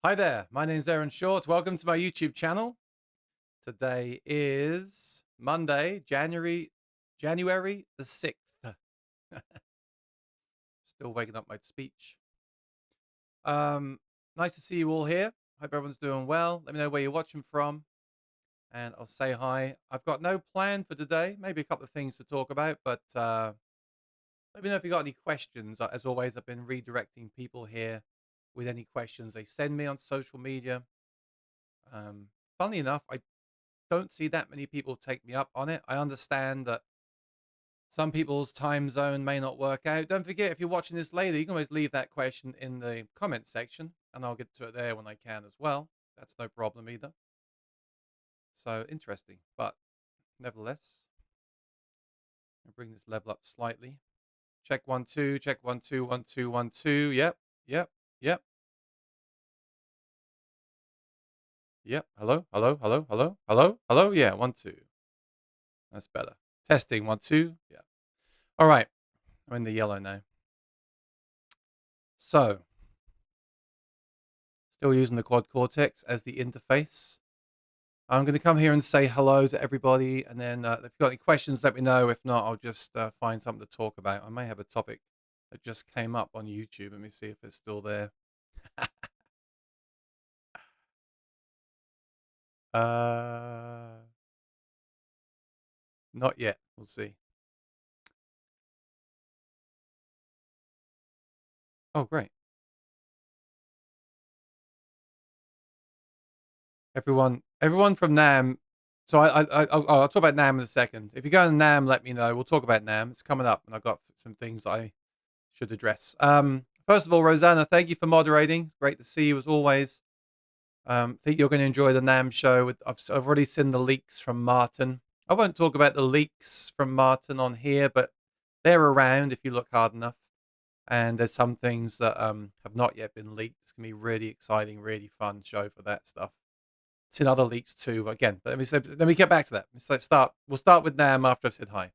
Hi there, my name's Aaron Short. Welcome to my YouTube channel. Today is Monday, January the 6th. Still waking up my speech. Nice to see you all here. Hope everyone's doing well. Let me know where you're watching from and I'll say hi. I've got no plan for today, maybe a couple of things to talk about, but let me know if you got any questions. As always, I've been redirecting people here with any questions they send me on social media. Funnily enough, I don't see that many people take me up on it. I understand that some people's time zone may not work out. Don't forget, if you're watching this later, you can always leave that question in the comment section and I'll get to it there when I can as well. That's no problem either. So interesting, but nevertheless, I'll bring this level up slightly. Check 1 2, check 1 2 1 2 1 2. Yep, yep, yep. Yep. Hello, hello, hello, hello, hello, hello. Yeah, 1 2. That's better. Testing 1 2. Yeah. All right. I'm in the yellow now. So, still using the quad cortex as the interface. I'm going to come here and say hello to everybody, and then if you've got any questions, let me know. If not, I'll just find something to talk about. I may have a topic that just came up on YouTube. Let me see if it's still there. Not yet. We'll see. Oh, great. Everyone from NAMM. So I'll talk about NAMM in a second. If you go to NAMM, let me know. We'll talk about NAMM. It's coming up, and I've got some things I should address. First of all, Rosanna, thank you for moderating. Great to see you as always. Think you're going to enjoy the NAMM show. I've already seen the leaks from Martin. I won't talk about the leaks from Martin on here, but they're around if you look hard enough. And there's some things that have not yet been leaked. It's going to be really exciting, really fun show for that stuff. Seen other leaks too. Again, but let me get back to that. So we'll start with NAMM after I've said hi.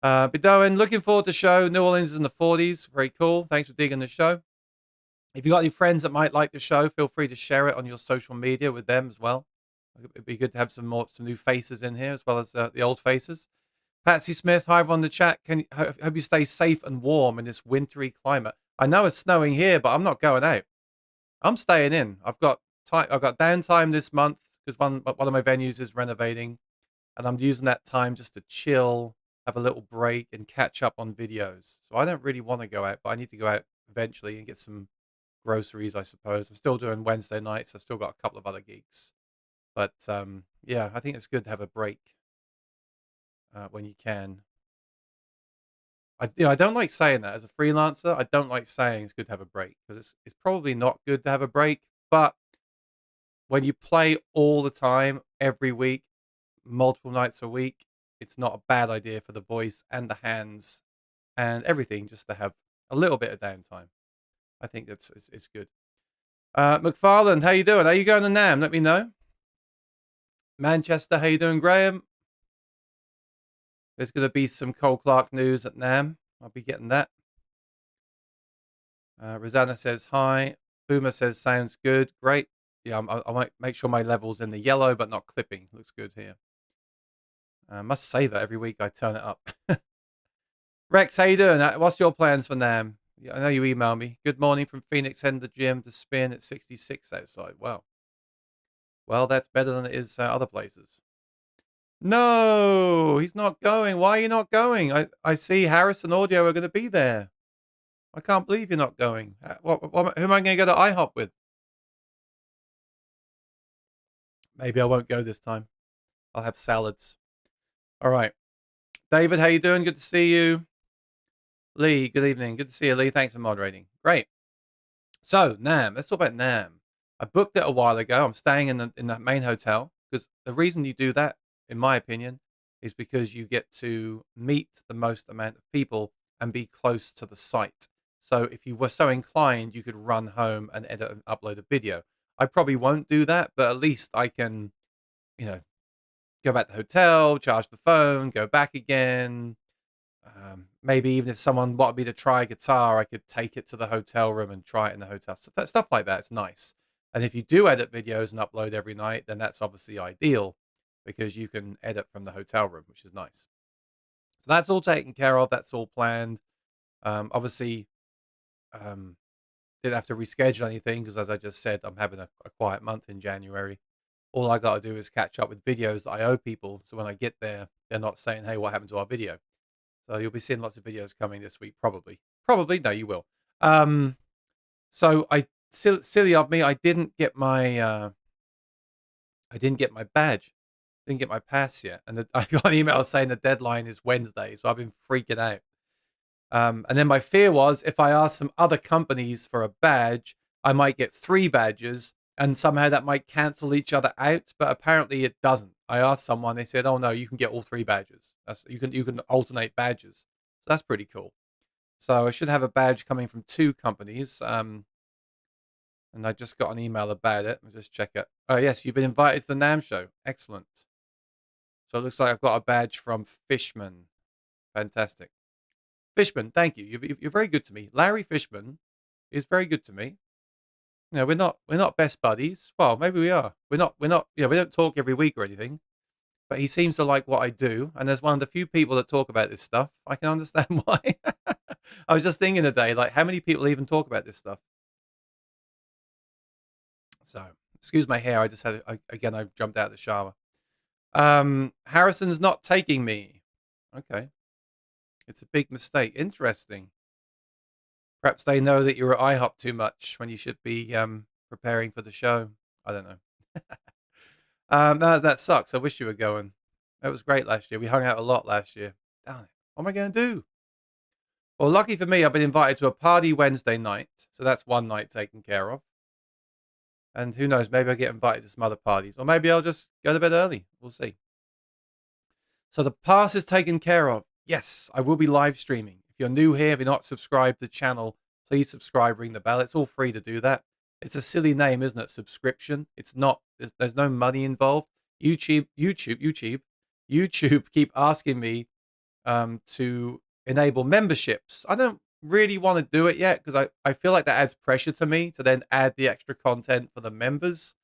Bedoin, looking forward to the show. New Orleans is in the 40s. Very cool. Thanks for digging the show. If you got any friends that might like the show, feel free to share it on your social media with them as well. It'd be good to have some new faces in here as well as the old faces. Patsy Smith, hi everyone in the chat. Hope you stay safe and warm in this wintry climate. I know it's snowing here, but I'm not going out. I'm staying in. I've got downtime this month because one of my venues is renovating, and I'm using that time just to chill, have a little break, and catch up on videos. So I don't really want to go out, but I need to go out eventually and get some groceries, I suppose. I'm still doing Wednesday nights. I've still got a couple of other gigs, but yeah, I think it's good to have a break when you can. I don't like saying that as a freelancer. I don't like saying it's good to have a break because it's probably not good to have a break, but when you play all the time, every week, multiple nights a week, it's not a bad idea for the voice and the hands and everything just to have a little bit of downtime. I think it's good. McFarland, how you doing? Are you going to NAMM? Let me know. Manchester, how you doing, Graham? There's going to be some Cole Clark news at NAMM. I'll be getting that. Rosanna says hi. Boomer says sounds good. Great. Yeah, I might make sure my level's in the yellow, but not clipping. Looks good here. I must say that every week I turn it up. Rex, how you doing? What's your plans for NAMM? I know you emailed me. Good morning from Phoenix. Heading to the gym to spin at 66 outside. Wow. Well, that's better than it is other places. No, he's not going. Why are you not going? I see Harris and Audio are going to be there. I can't believe you're not going. Who am I going to go to IHOP with? Maybe I won't go this time. I'll have salads. All right. David, how you doing? Good to see you. Lee, good evening. Good to see you, Lee. Thanks for moderating. Great. So, NAMM. Let's talk about NAMM. I booked it a while ago. I'm staying in the main hotel because the reason you do that, in my opinion, is because you get to meet the most amount of people and be close to the site. So if you were so inclined, you could run home and edit and upload a video. I probably won't do that, but at least I can, you know, go back to the hotel, charge the phone, go back again. Maybe even if someone wanted me to try a guitar, I could take it to the hotel room and try it in the hotel. So stuff like that. It's nice. And if you do edit videos and upload every night, then that's obviously ideal because you can edit from the hotel room, which is nice. So that's all taken care of. That's all planned. Obviously, um, didn't have to reschedule anything because, as I just said, I'm having a quiet month in January. All I got to do is catch up with videos that I owe people. So when I get there, they're not saying, "Hey, what happened to our video?" So you'll be seeing lots of videos coming this week, probably. Probably, no, you will. So silly of me, I didn't get my badge, didn't get my pass yet, and I got an email saying the deadline is Wednesday. So I've been freaking out. And then my fear was if I asked some other companies for a badge, I might get 3 badges, and somehow that might cancel each other out. But apparently it doesn't. I asked someone, they said, "Oh no, you can get all 3 badges. You can alternate badges." So that's pretty cool. So I should have a badge coming from 2 companies. And I just got an email about it. I'll just check it. Oh yes, you've been invited to the NAMM show. Excellent. So it looks like I've got a badge from Fishman. Fantastic. Fishman, thank you. You're very good to me. Larry Fishman is very good to me. You know, we're not best buddies. Well, maybe we are. We're not. You know, we don't talk every week or anything. But he seems to like what I do, and as one of the few people that talk about this stuff, I can understand why. I was just thinking today, like, how many people even talk about this stuff? So, excuse my hair. I just had again. I jumped out of the shower. Harrison's not taking me. Okay, it's a big mistake. Interesting. Perhaps they know that you're at IHOP too much when you should be preparing for the show. I don't know. No, that sucks. I wish you were going. That was great last year. We hung out a lot last year. Darn it. What am I going to do? Well, lucky for me, I've been invited to a party Wednesday night. So that's one night taken care of. And who knows, maybe I'll get invited to some other parties. Or maybe I'll just go to bed early. We'll see. So the pass is taken care of. Yes, I will be live streaming. If you're new here, if you're not subscribed to the channel, please subscribe, ring the bell. It's all free to do that. It's a silly name, isn't it? Subscription. It's not, there's no money involved. YouTube keep asking me to enable memberships. I don't really want to do it yet because I feel like that adds pressure to me to then add the extra content for the members.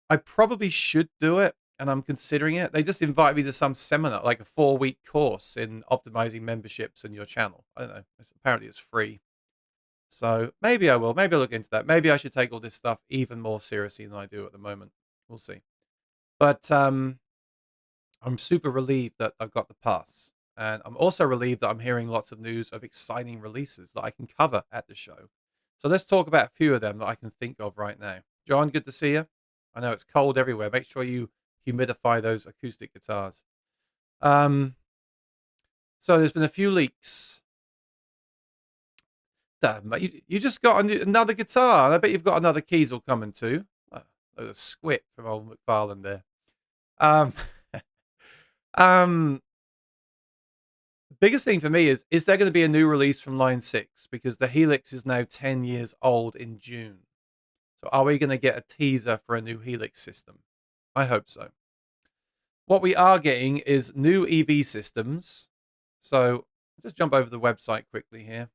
I probably should do it, and I'm considering it. They just invited me to some seminar, like a 4-week course in optimizing memberships in your channel. I don't know. Apparently it's free. So maybe I will. Maybe I'll look into that. Maybe I should take all this stuff even more seriously than I do at the moment. We'll see. But I'm super relieved that I've got the pass. And I'm also relieved that I'm hearing lots of news of exciting releases that I can cover at the show. So let's talk about a few of them that I can think of right now. John, good to see you. I know it's cold everywhere. Make sure you humidify those acoustic guitars. So there's been a few leaks. Damn, you just got another guitar. I bet you've got another Kiesel coming too. A squit from old McFarlane there. Um, biggest thing for me is there going to be a new release from Line 6? Because the Helix is now 10 years old in June. So are we going to get a teaser for a new Helix system? I hope so. What we are getting is new EV systems. So just jump over the website quickly here.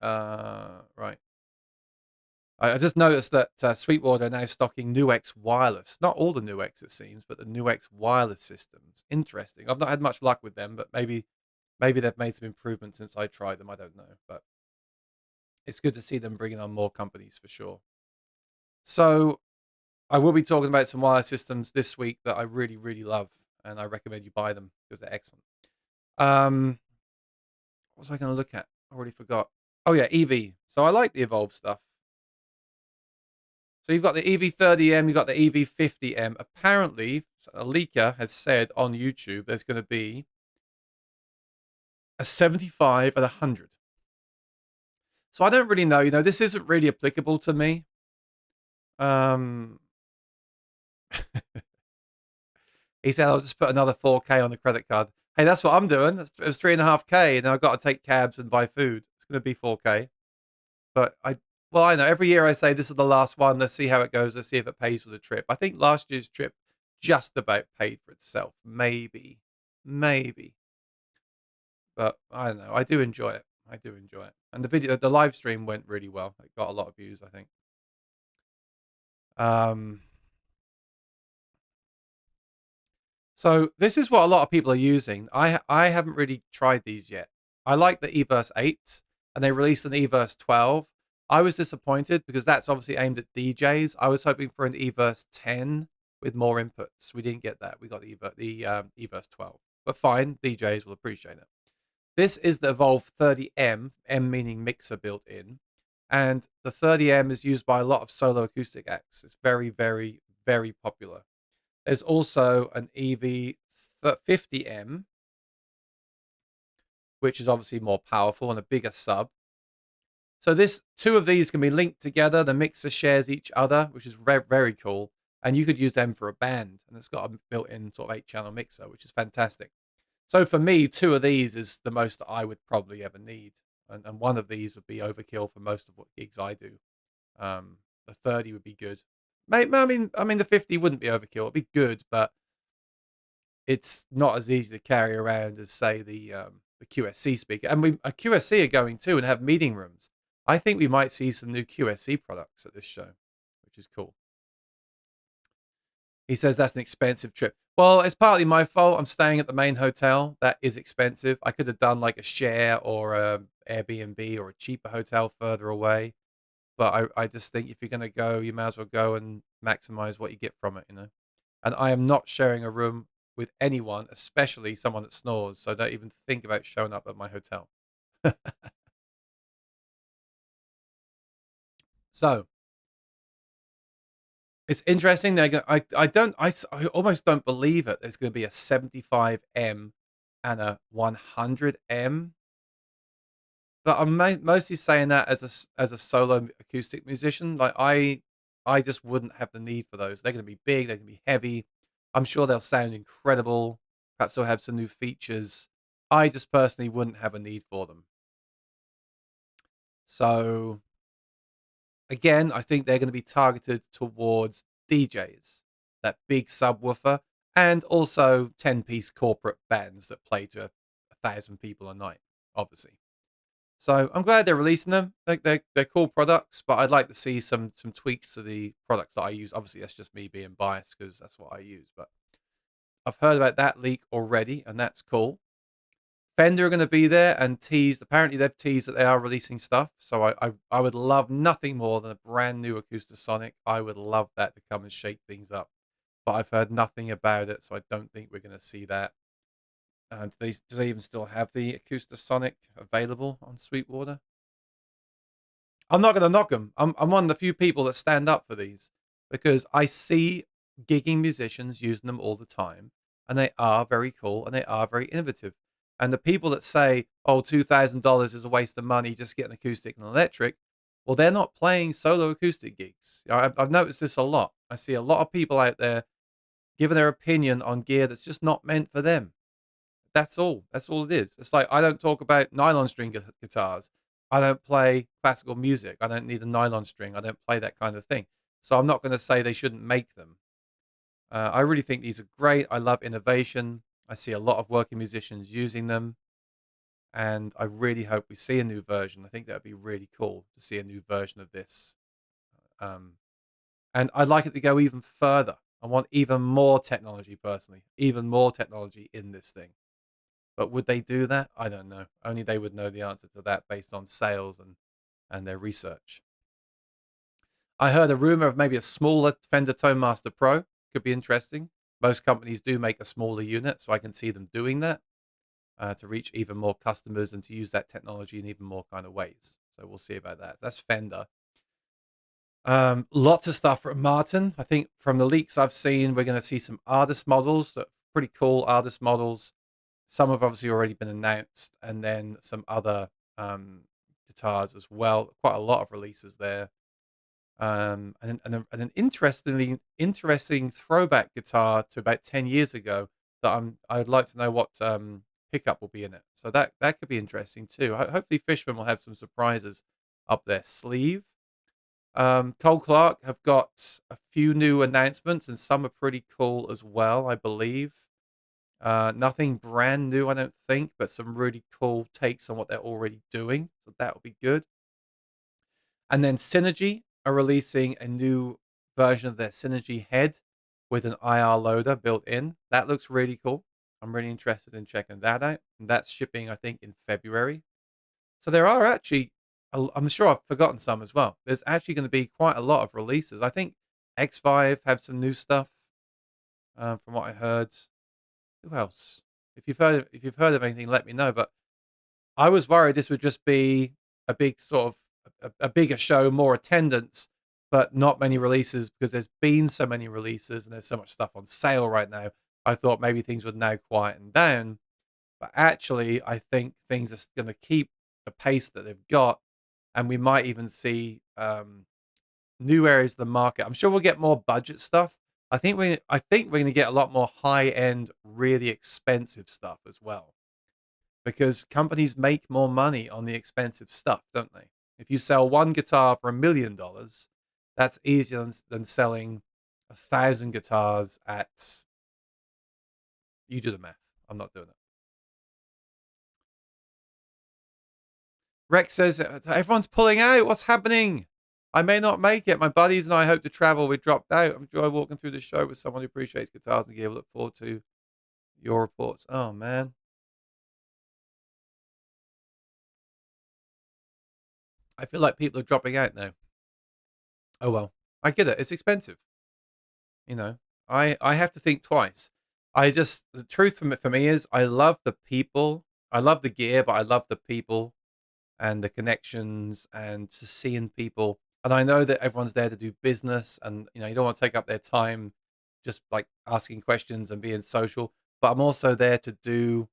Right. I just noticed that Sweetwater are now stocking NUX wireless. Not all the NUX, it seems, but the NUX wireless systems. Interesting. I've not had much luck with them, but maybe they've made some improvements since I tried them. I don't know, but it's good to see them bringing on more companies for sure. So I will be talking about some wireless systems this week that I really, really love, and I recommend you buy them because they're excellent. What was I going to look at? I already forgot. Oh yeah, EV. So I like the Evolve stuff. So you've got the EV30M, you've got the EV50M. Apparently, a leaker has said on YouTube there's going to be a 75 and 100. So I don't really know. You know, this isn't really applicable to me. He said, I'll just put another 4K on the credit card. Hey, that's what I'm doing. It was 3.5K, and I've got to take cabs and buy food. It's going to be 4K. But I know every year I say this is the last one. Let's see how it goes. Let's see if it pays for the trip. I think last year's trip just about paid for itself. Maybe. But I don't know. I do enjoy it. I do enjoy it. And the live stream went really well. It got a lot of views, I think. Um, so this is what a lot of people are using. I haven't really tried these yet. I like the Everse 8, and they released an Everse 12. I was disappointed because that's obviously aimed at DJs. I was hoping for an Everse 10 with more inputs. We didn't get that. We got the Everse 12. But fine, DJs will appreciate it. This is the Evolve 30M, M meaning mixer built in. And the 30M is used by a lot of solo acoustic acts. It's very, very, very popular. There's also an EV 50M, which is obviously more powerful and a bigger sub. So two of these can be linked together. The mixer shares each other, which is very, very cool. And you could use them for a band. And it's got a built-in sort of 8-channel mixer, which is fantastic. So for me, two of these is the most I would probably ever need. And one of these would be overkill for most of what gigs I do. The 30 would be good. I mean, the 50 wouldn't be overkill. It'd be good, but it's not as easy to carry around as, say, the QSC speaker. And a QSC are going too and have meeting rooms. I think we might see some new QSC products at this show, which is cool. He says that's an expensive trip. Well, it's partly my fault. I'm staying at the main hotel. That is expensive. I could have done like a share or a Airbnb or a cheaper hotel further away. But I just think if you're going to go, you might as well go and maximize what you get from it, And I am not sharing a room with anyone, especially someone that snores. So don't even think about showing up at my hotel. So it's interesting. I almost don't believe it. There's going to be a 75M and a 100M. But I'm mostly saying that as a solo acoustic musician. Like I just wouldn't have the need for those. They're going to be big. They're going to be heavy. I'm sure they'll sound incredible. Perhaps they'll have some new features. I just personally wouldn't have a need for them. So again, I think they're going to be targeted towards DJs, that big subwoofer, and also 10-piece corporate bands that play to 1,000 people a night, obviously. So I'm glad they're releasing them. They're cool products, but I'd like to see some tweaks to the products that I use. Obviously, that's just me being biased because that's what I use. But I've heard about that leak already, and that's cool. Fender are going to be there and teased. Apparently, they've teased that they are releasing stuff. So I would love nothing more than a brand new Acoustasonic. I would love that to come and shake things up. But I've heard nothing about it, so I don't think we're going to see that. Do they even still have the Acoustasonic available on Sweetwater? I'm not going to knock them. I'm one of the few people that stand up for these because I see gigging musicians using them all the time, and they are very cool and they are very innovative. And the people that say, "Oh, $2,000 is a waste of money, just get an acoustic and electric," well, they're not playing solo acoustic gigs. I've noticed this a lot. I see a lot of people out there giving their opinion on gear that's just not meant for them. That's all. That's all it is. It's like I don't talk about nylon string guitars. I don't play classical music. I don't need a nylon string. I don't play that kind of thing. So I'm not going to say they shouldn't make them. I really think these are great. I love innovation. I see a lot of working musicians using them. And I really hope we see a new version. I think that would be really cool to see a new version of this. And I'd like it to go even further. I want even more technology personally, even more technology in this thing. But would they do that? I don't know. Only they would know the answer to that based on sales and their research. I heard a rumor of maybe a smaller Fender Tone Master Pro. Could be interesting. Most companies do make a smaller unit, so I can see them doing that to reach even more customers and to use that technology in even more kind of ways. So we'll see about that. That's Fender. Lots of stuff from Martin. I think from the leaks I've seen, we're going to see some artist models, pretty cool artist models. Some have obviously already been announced, and then some other guitars as well. Quite a lot of releases there. And an interesting throwback guitar to about 10 years ago that I'd like to know what pickup will be in it. So that could be interesting too. Hopefully Fishman will have some surprises up their sleeve. Cole Clark have got a few new announcements, and some are pretty cool as well, I believe. Nothing brand new, I don't think, but some really cool takes on what they're already doing. So that will be good. And then Synergy are releasing a new version of their Synergy head with an IR loader built in. That looks really cool. I'm really interested in checking that out. And that's shipping, I think, in February. So there are actually, I'm sure I've forgotten some as well. There's actually going to be quite a lot of releases. I think X5 have some new stuff, from what I heard. Who else? If you've heard of anything, let me know. But I was worried this would just be a big sort of a bigger show, more attendance, but not many releases because there's been so many releases and there's so much stuff on sale right now. I thought maybe things would now quieten down, but actually, I think things are going to keep the pace that they've got, and we might even see new areas of the market. I'm sure we'll get more budget stuff. I think we're going to get a lot more high end, really expensive stuff as well because companies make more money on the expensive stuff, don't they? If you sell one guitar for $1 million, that's easier than selling 1,000 guitars at. You do the math. I'm not doing it. Rex says everyone's pulling out. What's happening? I may not make it. My buddies and I hope to travel. We dropped out. I enjoy walking through the show with someone who appreciates guitars and gear. Look forward to your reports. Oh man, I feel like people are dropping out now. Oh well, I get it. It's expensive. You know, I have to think twice. The truth for me is I love the people. I love the gear, but I love the people and the connections and just seeing people. And I know that everyone's there to do business, and you don't want to take up their time just like asking questions and being social. But I'm also there to do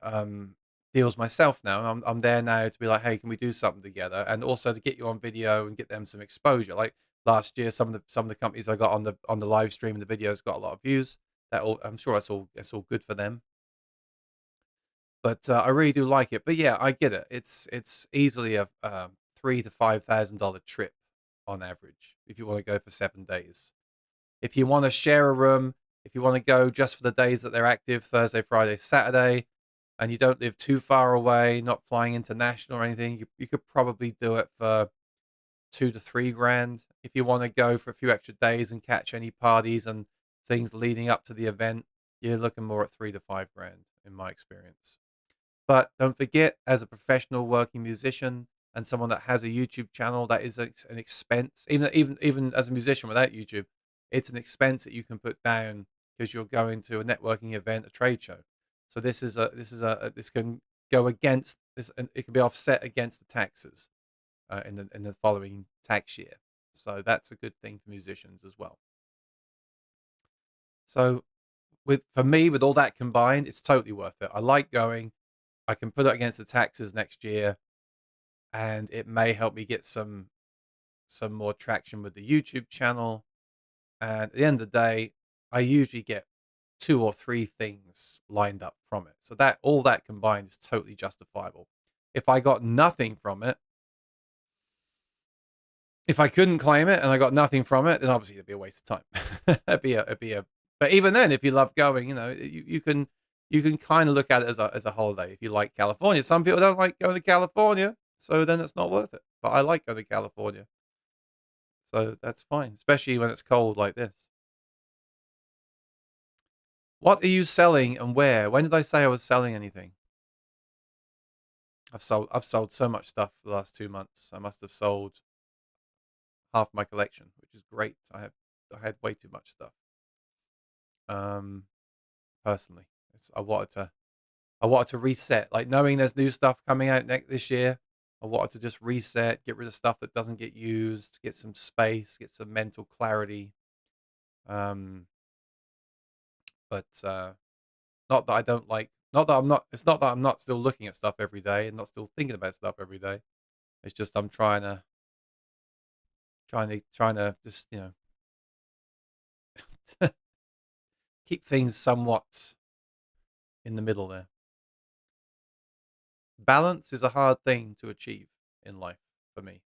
um, deals myself now. I'm there now to be like, hey, can we do something together? And also to get you on video and get them some exposure. Like last year, some of the companies I got on the live stream and the videos got a lot of views. I'm sure that's all good for them. But I really do like it. But yeah, I get it. It's easily a $3,000 to $5,000 trip on average if you want to go for 7 days. If you want to share a room, if you want to go just for the days that they're active, Thursday, Friday, Saturday, and you don't live too far away, not flying international or anything, you could probably do it for 2 to 3 grand. If you want to go for a few extra days and catch any parties and things leading up to the event, you're looking more at 3 to 5 grand in my experience. But don't forget, as a professional working musician and someone that has a YouTube channel, that is an expense. Even as a musician without YouTube, it's an expense that you can put down because you're going to a networking event, a trade show. So this can go against this, and it can be offset against the taxes in the following tax year. So that's a good thing for musicians as well. So for me, with all that combined, it's totally worth it. I like going. I can put it against the taxes next year, and it may help me get some more traction with the YouTube channel. And at the end of the day, I usually get 2 or 3 things lined up from it. So that all that combined is totally justifiable. If I got nothing from it, if I couldn't claim it and I got nothing from it, then obviously it'd be a waste of time. it'd be a. But even then, if you love going, you can kind of look at it as a holiday. If you like California, some people don't like going to California, so then it's not worth it. But I like going to California, so that's fine, especially when it's cold like this. What are you selling and where? When did I say I was selling anything? I've sold so much stuff for the last 2 months. I must have sold half my collection, which is great. I had way too much stuff. Um, Personally, I wanted to reset, like knowing there's new stuff coming out next this year. I wanted to just reset, get rid of stuff that doesn't get used, get some space, get some mental clarity. Um, but not that I don't like, not that I'm not. It's not that I'm not still looking at stuff every day and not still thinking about stuff every day. It's just I'm trying to just keep things somewhat in the middle there. Balance is a hard thing to achieve in life for me.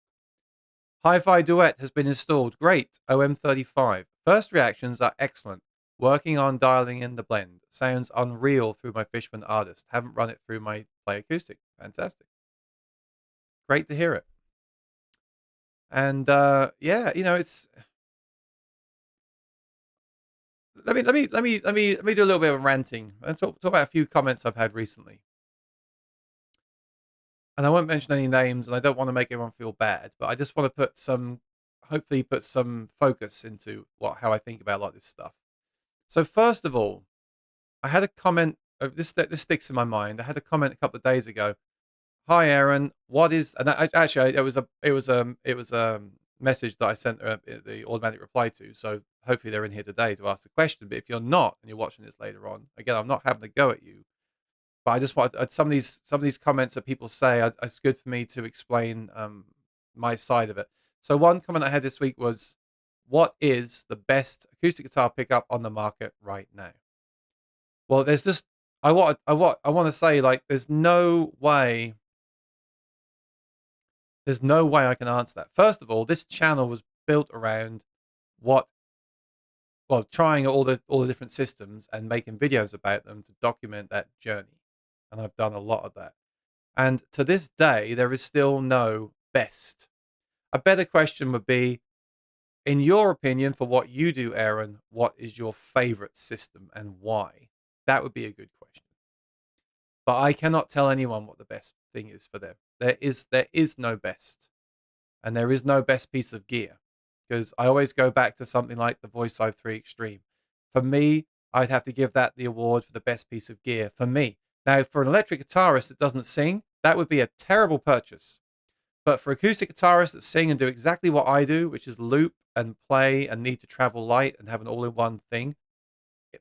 Hi-Fi Duet has been installed. Great. OM35. First reactions are excellent. Working on dialing in the blend. Sounds unreal through my Fishman artist. Haven't run it through my Play Acoustic. Fantastic. Great to hear it. And yeah, it's let me do a little bit of ranting and talk about a few comments I've had recently. And I won't mention any names, and I don't want to make everyone feel bad, but I just want to hopefully put some focus into how I think about a lot of this stuff. So first of all, I had a comment. This sticks in my mind. I had a comment a couple of days ago. Hi, Aaron. What is? And actually, it was a message that I sent the automatic reply to. So hopefully they're in here today to ask the question. But if you're not and you're watching this later on, again, I'm not having to go at you. But I just want some of these comments that people say. It's good for me to explain my side of it. So one comment I had this week was, "What is the best acoustic guitar pickup on the market right now?" Well, there's just I want to say, like, there's no way I can answer that. First of all, this channel was built around what well, trying all the different systems and making videos about them to document that journey. And I've done a lot of that. And to this day, there is still no best. A better question would be, in your opinion, for what you do, Aaron, what is your favorite system and why? That would be a good question. But I cannot tell anyone what the best thing is for them. There is no best, and there is no best piece of gear, because I always go back to something like the Voice i 3 Extreme. For me, I'd have to give that the award for the best piece of gear for me. Now, for an electric guitarist that doesn't sing, that would be a terrible purchase. But for acoustic guitarists that sing and do exactly what I do, which is loop and play and need to travel light and have an all-in-one thing,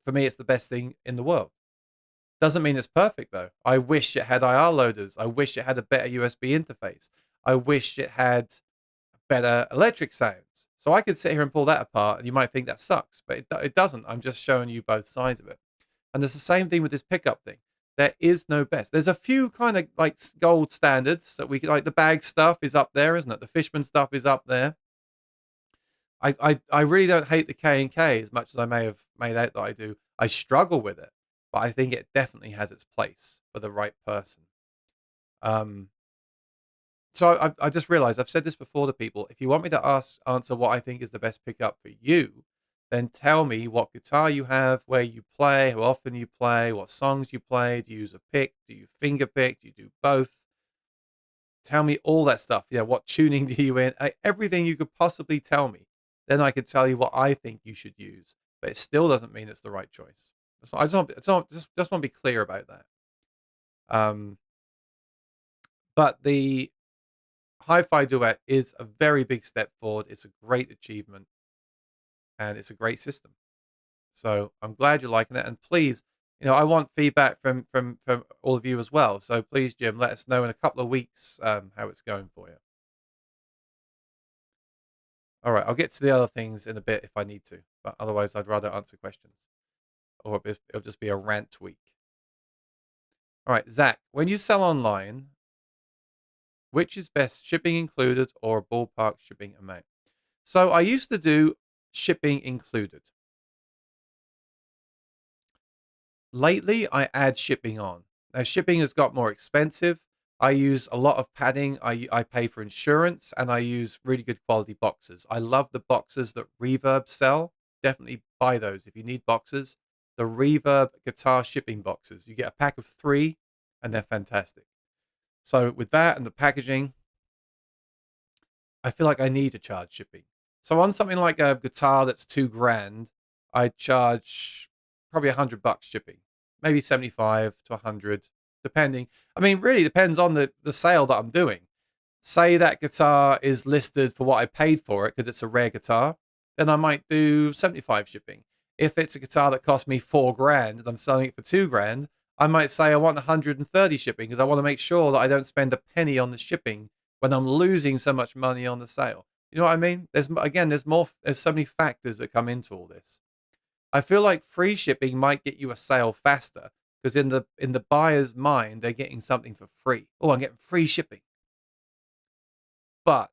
for me, it's the best thing in the world. Doesn't mean it's perfect, though. I wish it had IR loaders. I wish it had a better USB interface. I wish it had better electric sounds. So I could sit here and pull that apart, and you might think that sucks, but it doesn't. I'm just showing you both sides of it. And there's the same thing with this pickup thing. There is no best. There's a few kind of like gold standards that we like. The bag stuff is up there, isn't it? The Fishman stuff is up there. I really don't hate the K&K as much as I may have made out that I do. I struggle with it, but I think it definitely has its place for the right person. Um, so I just realized I've said this before to people. If you want me to answer what I think is the best pickup for you, then tell me what guitar you have, where you play, how often you play, what songs you play. Do you use a pick? Do you finger pick? Do you do both? Tell me all that stuff. Yeah, what tuning do you in? Everything you could possibly tell me. Then I could tell you what I think you should use. But it still doesn't mean it's the right choice. I just want to be clear about that. But the Hi-Fi Duet is a very big step forward. It's a great achievement, and it's a great system. So I'm glad you're liking it. And please, I want feedback from all of you as well. So please, Jim, let us know in a couple of weeks how it's going for you. All right, I'll get to the other things in a bit if I need to, but otherwise I'd rather answer questions, or it'll just be a rant week. All right, Zach, when you sell online, which is best, shipping included or a ballpark shipping amount? So I used to do shipping included. Lately, I add shipping on. Now, shipping has got more expensive. I use a lot of padding. I pay for insurance, and I use really good quality boxes. I love the boxes that Reverb sell. Definitely buy those if you need boxes. The Reverb guitar shipping boxes. You get a pack of 3, and they're fantastic. So with that and the packaging, I feel like I need to charge shipping. So on something like a guitar that's $2,000, I charge probably $100 shipping, maybe 75 to 100, depending. I mean, really depends on the sale that I'm doing. Say that guitar is listed for what I paid for it because it's a rare guitar, then I might do 75 shipping. If it's a guitar that cost me $4,000 and I'm selling it for $2,000, I might say I want 130 shipping because I want to make sure that I don't spend a penny on the shipping when I'm losing so much money on the sale. You know what I mean? There's so many factors that come into all this. I feel like free shipping might get you a sale faster because in the buyer's mind, they're getting something for free. Oh, I'm getting free shipping. But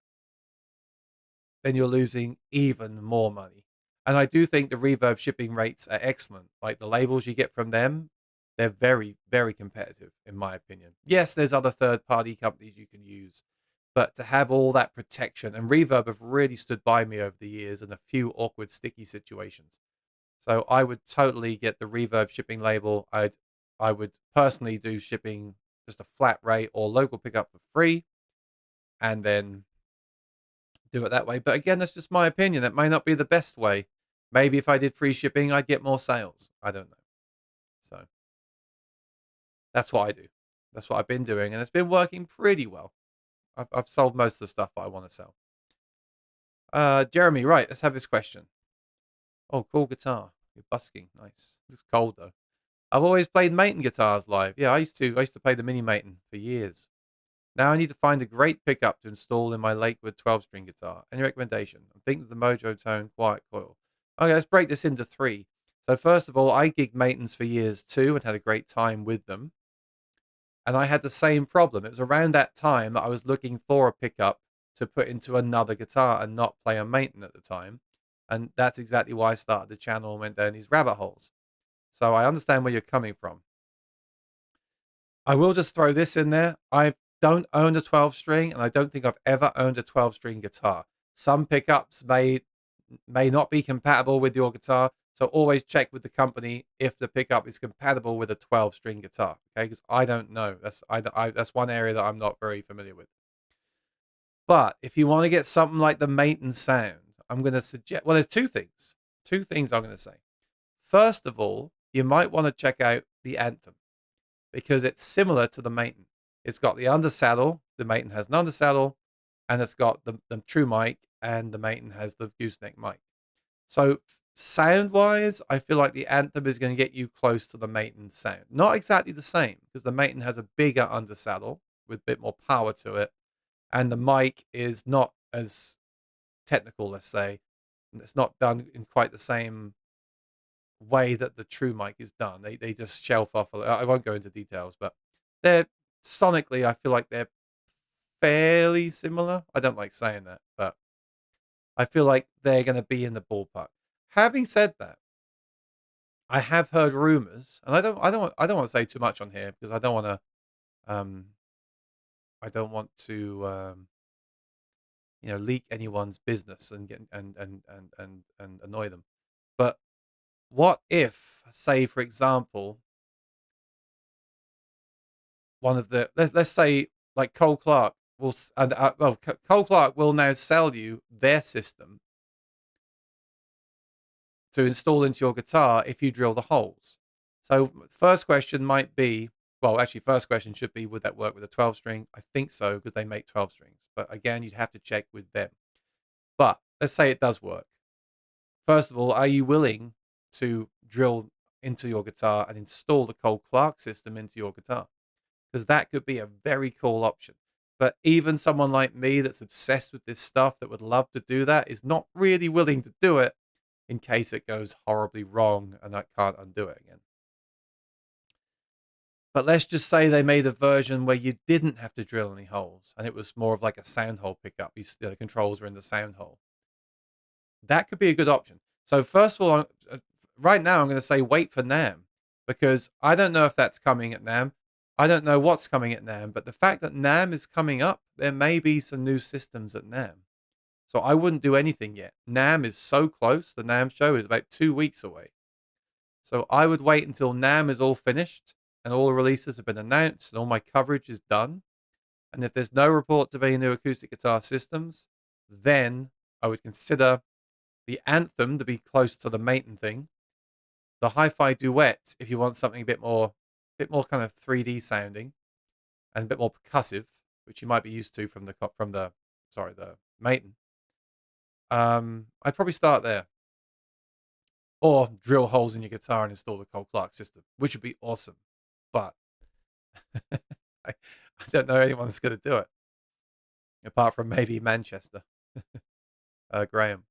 then you're losing even more money. And I do think the Reverb shipping rates are excellent. Like the labels you get from them, they're very, very competitive, in my opinion. Yes, there's other third-party companies you can use, but to have all that protection, and Reverb have really stood by me over the years in a few awkward, sticky situations. So I would totally get the Reverb shipping label. I would personally do shipping just a flat rate or local pickup for free, and then do it that way. But again, that's just my opinion. That may not be the best way. Maybe if I did free shipping, I'd get more sales. I don't know. So that's what I do. That's what I've been doing, and it's been working pretty well. I've sold most of the stuff I want to sell. Jeremy, right? Let's have this question. Oh, cool guitar. You're busking. Nice. Looks cold though. I've always played Maton guitars live. Yeah, I used to. I used to play the Mini Maton for years. Now I need to find a great pickup to install in my Lakewood 12-string guitar. Any recommendation? I'm thinking of the Mojo Tone Quiet Coil. Okay, let's break this into three. So first of all, I gigged Matons for years too and had a great time with them. And I had the same problem. It was around that time that I was looking for a pickup to put into another guitar and not play a Maton at the time. And that's exactly why I started the channel and went down these rabbit holes. So I understand where you're coming from. I will just throw this in there. I don't own a 12-string, and I don't think I've ever owned a 12-string guitar. Some pickups may not be compatible with your guitar, so always check with the company if the pickup is compatible with a 12-string guitar. Okay, because I don't know. That's one area that I'm not very familiar with. But if you want to get something like the Maton sound, I'm going to suggest. Well, there's two things. Two things I'm going to say. First of all, you might want to check out the Anthem, because it's similar to the Maton. It's got the undersaddle. The Maton has an undersaddle, and it's got the true mic, and the Maton has the gooseneck mic. So sound-wise, I feel like the Anthem is going to get you close to the Maton sound. Not exactly the same, because the Maton has a bigger undersaddle with a bit more power to it, and the mic is not as technical, let's say. It's not done in quite the same way that the true mic is done. They just shelf off. I won't go into details, but they're sonically, I feel like they're fairly similar. I don't like saying that, but I feel like they're going to be in the ballpark. Having said that, I have heard rumors, and I don't want to say too much on here because um, I don't want to, leak anyone's business and get and annoy them. But what if, say, for example, one of the let's say like Cole Clark will Cole Clark will now sell you their system to install into your guitar if you drill the holes. So first question might be, well, actually, first question should be, would that work with a 12-string? I think so, because they make 12 strings. But again, you'd have to check with them. But let's say it does work. First of all, are you willing to drill into your guitar and install the Cole Clark system into your guitar? Because that could be a very cool option. But even someone like me that's obsessed with this stuff that would love to do that is not really willing to do it in case it goes horribly wrong and I can't undo it again. But let's just say they made a version where you didn't have to drill any holes and it was more of like a sound hole pickup. The controls are in the sound hole. That could be a good option. So first of all, right now I'm going to say wait for NAMM, because I don't know if that's coming at NAMM. I don't know what's coming at NAMM, but the fact that NAMM is coming up, there may be some new systems at NAMM. So I wouldn't do anything yet. NAMM is so close. The NAMM show is about 2 weeks away. So I would wait until NAMM is all finished and all the releases have been announced and all my coverage is done. And if there's no report of any new acoustic guitar systems, then I would consider the Anthem to be close to the Maton thing. The Hi-Fi Duet, if you want something a bit more kind of 3D sounding and a bit more percussive, which you might be used to from the Maton. I'd probably start there, or drill holes in your guitar and install the Cole Clark system, which would be awesome. But I don't know anyone that's going to do it, apart from maybe Manchester, Graham.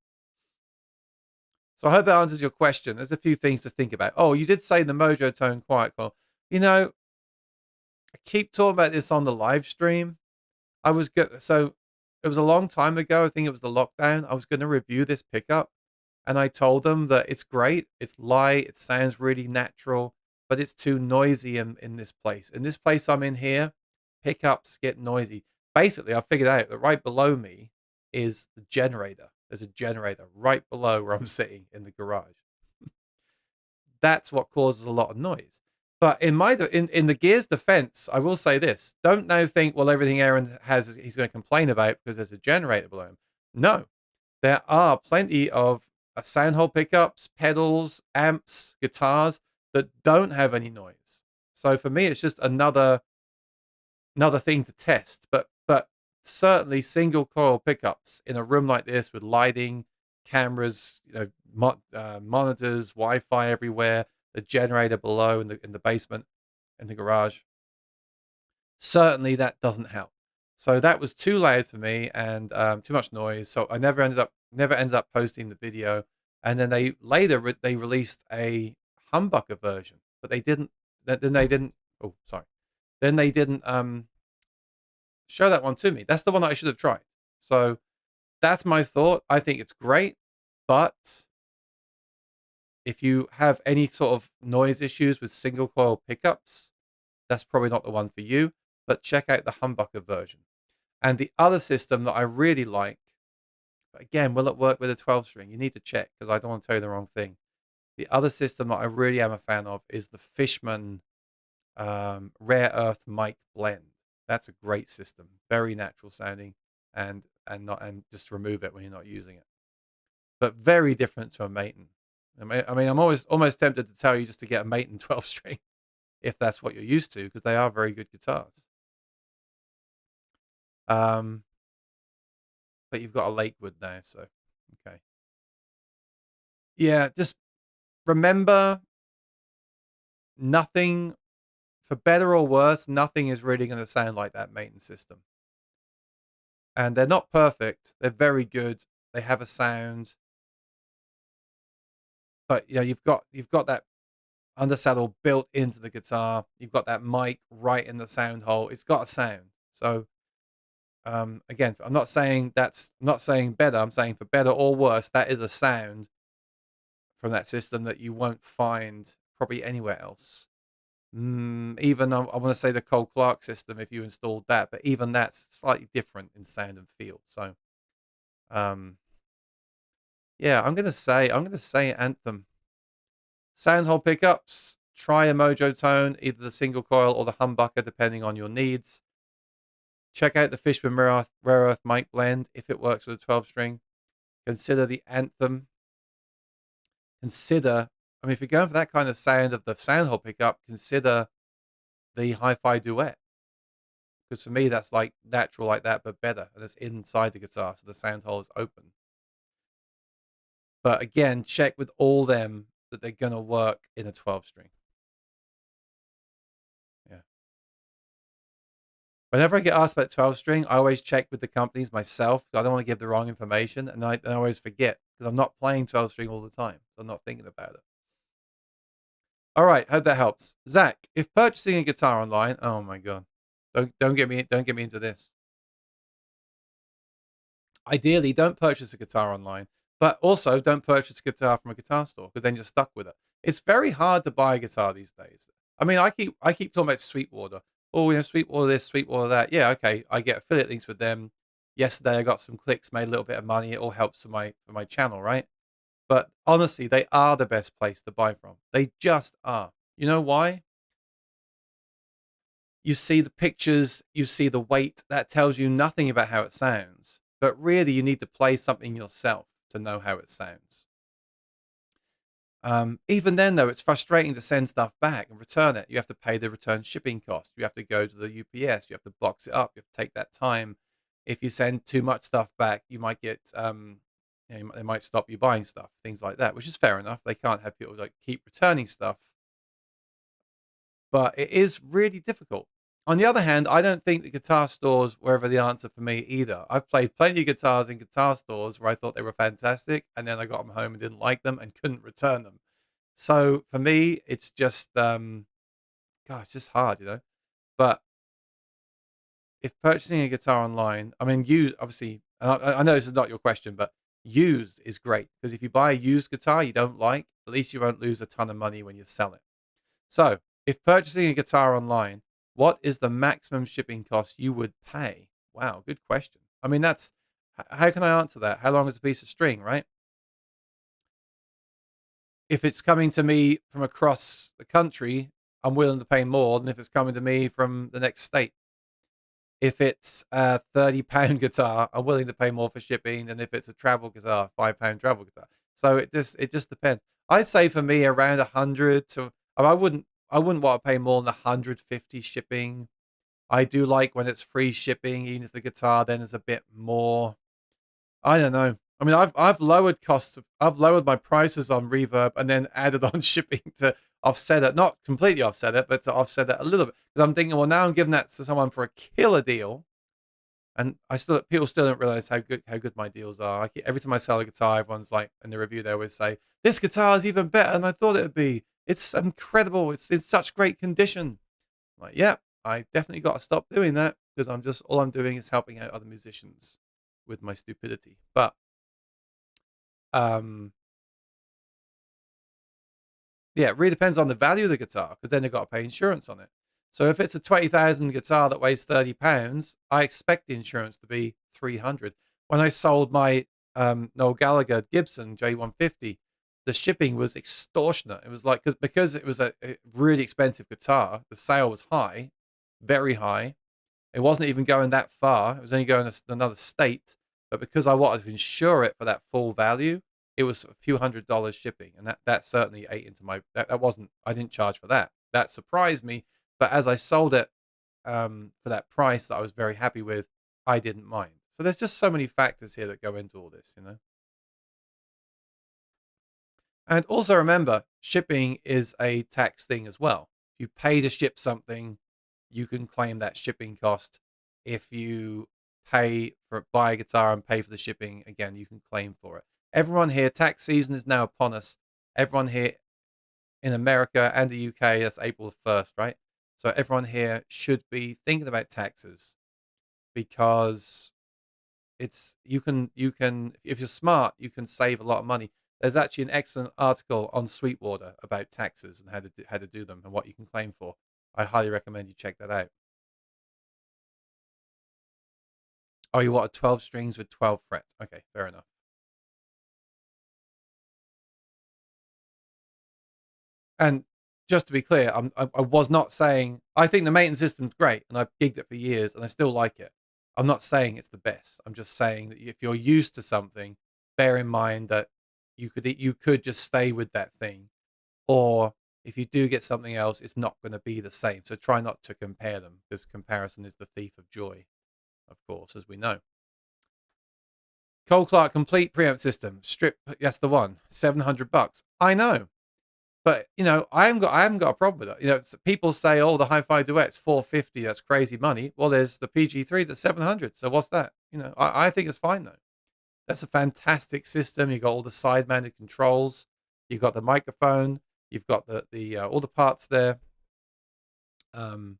So I hope that answers your question. There's a few things to think about. Oh, you did say the Mojo Tone Quiet Coil. I keep talking about this on the live stream. So it was a long time ago. I think it was the lockdown. I was going to review this pickup, and I told them that it's great, it's light, it sounds really natural, but it's too noisy in this place. In this place I'm in here, pickups get noisy. Basically, I figured out that right below me is the generator. There's a generator right below where I'm sitting in the garage. That's what causes a lot of noise. But in the Gear's defense, I will say this: don't now think, well, everything Aaron has he's going to complain about because there's a generator below him. No, there are plenty of sound hole pickups, pedals, amps, guitars that don't have any noise. So for me, it's just another thing to test. But certainly single coil pickups in a room like this with lighting, cameras, monitors, Wi-Fi everywhere, the generator below in the basement, in the garage. Certainly that doesn't help. So that was too loud for me and too much noise. So I never ended up posting the video. And then they later they released a humbucker version, but they didn't. Then they didn't. Oh, sorry. Then they didn't show that one to me. That's the one that I should have tried. So that's my thought. I think it's great, but if you have any sort of noise issues with single coil pickups, that's probably not the one for you. But check out the humbucker version. And the other system that I really like, but again, will it work with a 12 string? You need to check because I don't want to tell you the wrong thing. The other system that I really am a fan of is the Fishman Rare Earth mic blend. That's a great system, very natural sounding, and just remove it when you're not using it. But very different to a Maton. I mean, I'm almost tempted to tell you just to get a Maton 12 string if that's what you're used to, because they are very good guitars. But you've got a Lakewood now, so okay. Yeah, just remember, nothing, for better or worse, nothing is really going to sound like that Maton system. And they're not perfect. They're very good. They have a sound, but you've got that undersaddle built into the guitar. You've got that mic right in the sound hole. It's got a sound. So again, I'm not saying better. I'm saying for better or worse, that is a sound from that system that you won't find probably anywhere else. Even I want to say the Cole Clark system, if you installed that, but even that's slightly different in sound and feel. So, yeah, I'm gonna say Anthem. Sound hole pickups. Try a Mojo Tone, either the single coil or the humbucker, depending on your needs. Check out the Fishman Rare Earth mic blend if it works with a 12 string. Consider the Anthem. I mean, if you're going for that kind of sound of the sound hole pickup, consider the Hi-Fi Duet. Because for me, that's like natural like that, but better. And it's inside the guitar, so the sound hole is open. But again, check with all them that they're going to work in a 12 string. Yeah. Whenever I get asked about 12 string, I always check with the companies myself. I don't want to give the wrong information. And I always forget because I'm not playing 12 string all the time. So I'm not thinking about it. All right. Hope that helps. Zach, if purchasing a guitar online, oh my God. Don't get me into this. Ideally, don't purchase a guitar online, but also don't purchase a guitar from a guitar store because then you're stuck with it. It's very hard to buy a guitar these days. I mean, I keep talking about Sweetwater. Oh, Sweetwater this, Sweetwater that. Yeah, okay. I get affiliate links with them. Yesterday, I got some clicks, made a little bit of money. It all helps for my channel, right? But honestly, they are the best place to buy from. They just are. You know why? You see the pictures, you see the weight. That tells you nothing about how it sounds. But really, you need to play something yourself to know how it sounds. Even then, though, it's frustrating to send stuff back and return it. You have to pay the return shipping cost. You have to go to the UPS. You have to box it up. You have to take that time. If you send too much stuff back, you might get, they might stop you buying stuff, things like that, which is fair enough. They can't have people like keep returning stuff, but it is really difficult. On the other hand, I don't think the guitar stores were ever the answer for me either. I've played plenty of guitars in guitar stores where I thought they were fantastic, and then I got them home and didn't like them and couldn't return them. So for me, it's just, it's just hard, But if purchasing a guitar online, I mean, you obviously, and I know this is not your question, but Used is great because if you buy a used guitar you don't like, at least you won't lose a ton of money when you sell it. So, if purchasing a guitar online, what is the maximum shipping cost you would pay? Wow, good question. I mean, how can I answer that? How long is a piece of string, right? If it's coming to me from across the country, I'm willing to pay more than if it's coming to me from the next state. If it's a £30 guitar, I'm willing to pay more for shipping than if it's a travel guitar, £5 travel guitar. So it just depends. I'd say for me around 100 to I wouldn't want to pay more than 150 shipping. I do like when it's free shipping, even if the guitar then is a bit more. I don't know. I mean, I've lowered costs. I've lowered my prices on Reverb and then added on shipping to offset it. Not completely offset it, but to offset it a little bit. Because I'm thinking, well, now I'm giving that to someone for a killer deal, and people still don't realize how good my deals are. Every time I sell a guitar, everyone's like in the review they always say this guitar is even better than I thought it would be. It's incredible. It's in such great condition. I'm like, yeah, I definitely got to stop doing that because all I'm doing is helping out other musicians with my stupidity. But um, yeah, it really depends on the value of the guitar because then they've got to pay insurance on it. So if it's a 20,000 guitar that weighs £30, I expect the insurance to be 300. When I sold my Noel Gallagher Gibson J150, the shipping was extortionate. It was like because it was a really expensive guitar, the sale was high, very high. It wasn't even going that far. It was only going to another state. But because I wanted to insure it for that full value, it was a few $100s shipping. And that certainly ate into that wasn't, I didn't charge for that. That surprised me. But as I sold it for that price that I was very happy with, I didn't mind. So there's just so many factors here that go into all this. And also remember, shipping is a tax thing as well. If you pay to ship something, you can claim that shipping cost. If you buy a guitar and pay for the shipping, again, you can claim for it. Everyone here, tax season is now upon us. Everyone here in America and the UK, that's April 1st, right? So everyone here should be thinking about taxes because you can if you're smart, you can save a lot of money. There's actually an excellent article on Sweetwater about taxes and how to do them and what you can claim for. I highly recommend you check that out. Oh, you wanted 12 strings with 12 frets. Okay, fair enough. And just to be clear, I was not saying I think the maintenance system's great, and I've gigged it for years, and I still like it. I'm not saying it's the best. I'm just saying that if you're used to something, bear in mind that you could just stay with that thing, or if you do get something else, it's not going to be the same. So try not to compare them because comparison is the thief of joy, of course, as we know. Cole Clark complete preamp system strip. That's the one. $700. I know. But I haven't got a problem with it. People say, "Oh, the hi-fi duet's 450. That's crazy money." Well, there's the PG3 that's 700. So what's that? I think it's fine though. That's a fantastic system. You got all the side-mounted controls. You've got the microphone. You've got the all the parts there. Um,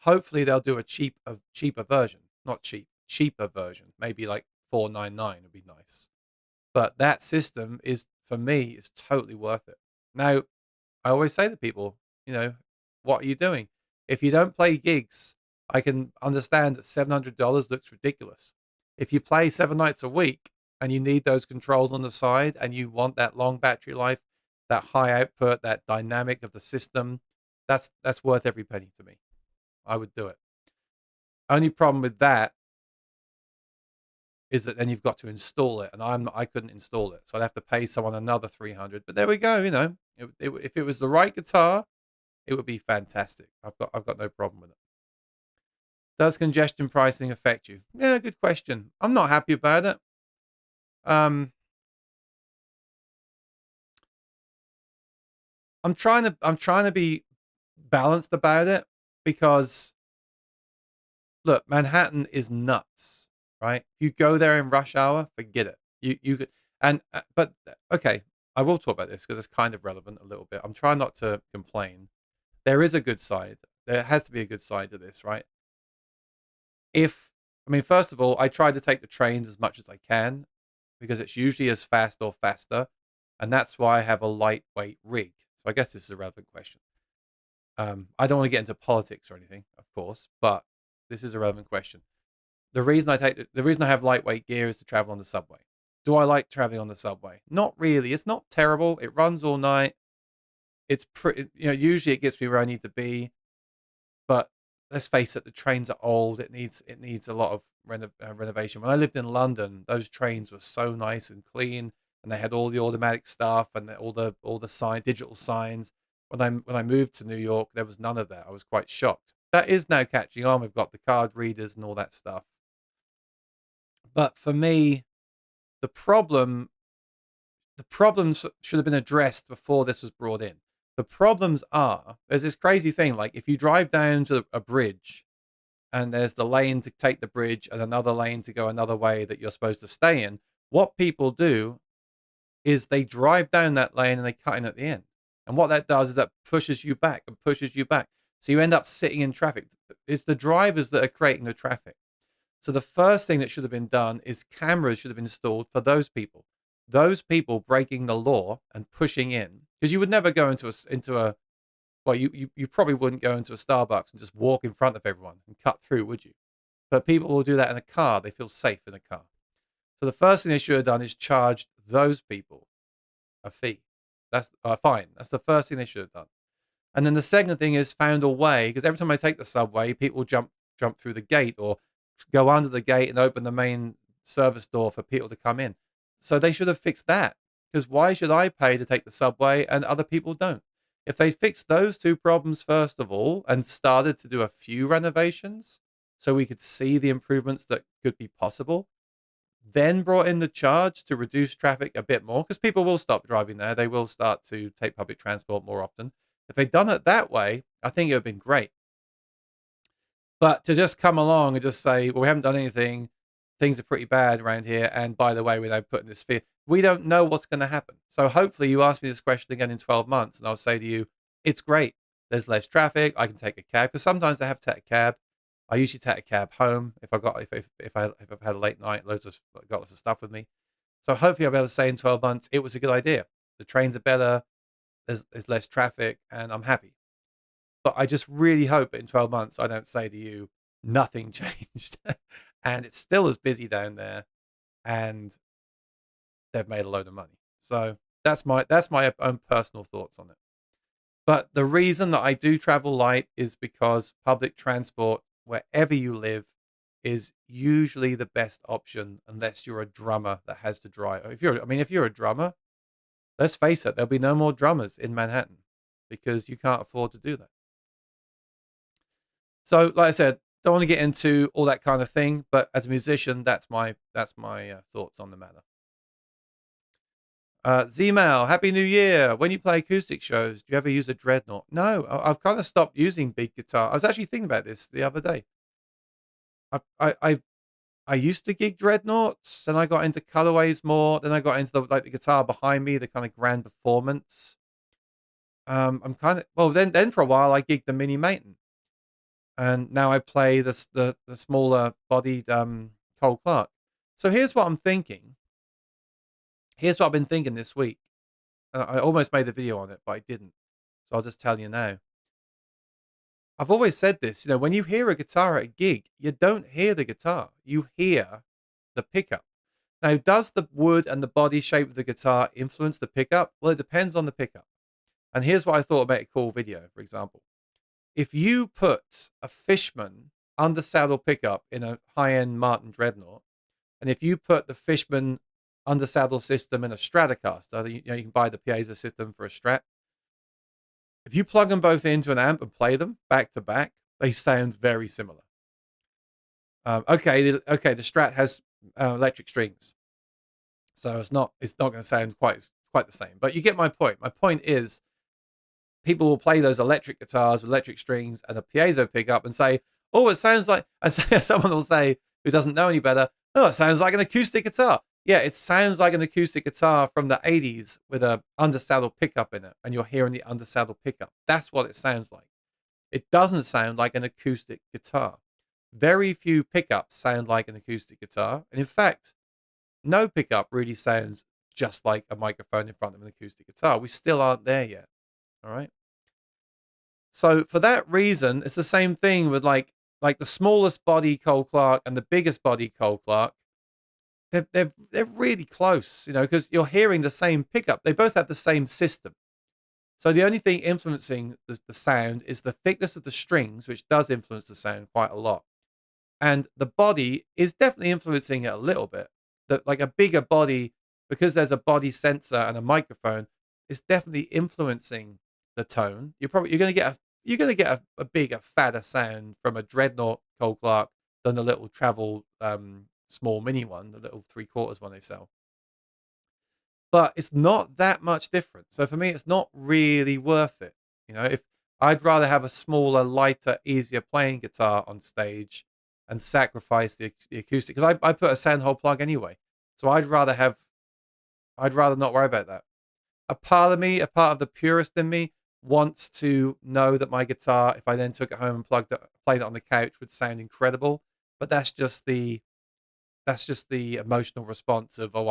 Hopefully they'll do a cheaper version, not cheap, cheaper version. Maybe like 499 would be nice. But that system is for me is totally worth it. Now, I always say to people, what are you doing? If you don't play gigs, I can understand that $700 looks ridiculous. If you play 7 nights a week and you need those controls on the side and you want that long battery life, that high output, that dynamic of the system, that's worth every penny to me. I would do it. Only problem with that is that then you've got to install it, and I couldn't install it, so I'd have to pay someone another 300. But there we go. If it was the right guitar, it would be fantastic. I've got no problem with it. Does congestion pricing affect you? Yeah, good question. I'm not happy about it. Um, I'm trying to be balanced about it because look, Manhattan is nuts, right? You go there in rush hour, forget it. You could and but okay, I will talk about this because it's kind of relevant a little bit. I'm trying not to complain. There is a good side. There has to be a good side to this, right? If I mean, first of all, I try to take the trains as much as I can. because it's usually as fast or faster, and that's why I have a lightweight rig. So I guess this is a relevant question. I don't want to get into politics or anything, of course, but this is a relevant question. The reason I have lightweight gear is to travel on the subway. Do I like traveling on the subway? Not really. It's not terrible. It runs all night. It's pretty, usually it gets me where I need to be, but let's face it, the trains are old. It needs a lot of renovation. When I lived in London, those trains were so nice and clean, and they had all the automatic stuff and all the digital signs. When I moved to New York, there was none of that. I was quite shocked. That is now catching on. We've got the card readers and all that stuff. But for me, the problem the problems should have been addressed before this was brought in. The problems are, there's this crazy thing, like if you drive down to a bridge and there's the lane to take the bridge and another lane to go another way that you're supposed to stay in, what people do is they drive down that lane and they cut in at the end. And what that does is that pushes you back and pushes you back. So you end up sitting in traffic. It's the drivers that are creating the traffic. So the first thing that should have been done is cameras should have been installed for those people. Those people breaking the law and pushing in, because you would never go into a well, you probably wouldn't go into a Starbucks and just walk in front of everyone and cut through, would you? But people will do that in a car. They feel safe in a car. So the first thing they should have done is charged those people a fee. That's a fine. That's the first thing they should have done. And then the second thing is found a way, because every time I take the subway, people jump through the gate or go under the gate and open the main service door for people to come in. So they should have fixed that, because why should I pay to take the subway and other people don't? If they fixed those two problems first of all and started to do a few renovations so we could see the improvements that could be possible, then brought in the charge to reduce traffic a bit more, because people will stop driving there. They will start to take public transport more often. If they'd done it that way, I think it would have been great. But to just come along and just say, well, we haven't done anything, things are pretty bad around here, and by the way, we're now putting this fear, we don't know what's going to happen. So hopefully you ask me this question again in 12 months, and I'll say to you, it's great. There's less traffic. I can take a cab, because sometimes I have to take a cab. I usually take a cab home if I've had a late night, got lots of stuff with me. So hopefully I'll be able to say in 12 months, it was a good idea. The trains are better. There's less traffic, and I'm happy. But I just really hope in 12 months I don't say to you, nothing changed. And it's still as busy down there, and they've made a load of money. So that's my own personal thoughts on it. But the reason that I do travel light is because public transport, wherever you live, is usually the best option, unless you're a drummer that has to drive. If you're a drummer, let's face it, there'll be no more drummers in Manhattan because you can't afford to do that. So, like I said, don't want to get into all that kind of thing, but as a musician, that's my thoughts on the matter. Z-Mail, Happy New Year. When you play acoustic shows, do you ever use a Dreadnought? No, I've kind of stopped using big guitar. I was actually thinking about this the other day. I used to gig Dreadnoughts, then I got into cutaways more, then I got into the guitar behind me, the kind of grand performance. I'm kind of then for a while I gigged the Mini Maton, and now I play the smaller bodied Cole Clark. So here's what I'm thinking. Here's what I've been thinking this week. I almost made a video on it, but I didn't. So I'll just tell you now. I've always said this, when you hear a guitar at a gig, you don't hear the guitar. You hear the pickup. Now, does the wood and the body shape of the guitar influence the pickup? Well, it depends on the pickup. And here's what I thought about a cool video, for example. If you put a Fishman under saddle pickup in a high-end Martin Dreadnought, and if you put the Fishman under saddle system in a Stratocaster, you can buy the piezo system for a Strat. If you plug them both into an amp and play them back to back, they sound very similar. Okay, the Strat has electric strings, so it's not going to sound quite the same. But you get my point. My point is, people will play those electric guitars with electric strings and a piezo pickup and say, "Oh, it sounds like." And someone will say, who doesn't know any better, "Oh, it sounds like an acoustic guitar." Yeah, it sounds like an acoustic guitar from the 80s with a undersaddle pickup in it, and you're hearing the undersaddle pickup. That's what it sounds like. It doesn't sound like an acoustic guitar. Very few pickups sound like an acoustic guitar. And in fact, no pickup really sounds just like a microphone in front of an acoustic guitar. We still aren't there yet. All right. So for that reason, it's the same thing with like the smallest body Cole Clark and the biggest body Cole Clark. They're really close, because you're hearing the same pickup. They both have the same system. So the only thing influencing the sound is the thickness of the strings, which does influence the sound quite a lot. And the body is definitely influencing it a little bit. That like a bigger body, because there's a body sensor and a microphone, is definitely influencing the tone. You're going to get a bigger, fatter sound from a Dreadnought Cole Clark than the little travel small mini one, the little 3/4 one they sell. But it's not that much different. So for me, it's not really worth it. If I'd rather have a smaller, lighter, easier playing guitar on stage and sacrifice the acoustic, because I put a sound plug anyway. So I'd rather not worry about that. A part of the purist in me wants to know that my guitar, if I then took it home and played it on the couch, would sound incredible. But that's just the emotional response of, oh,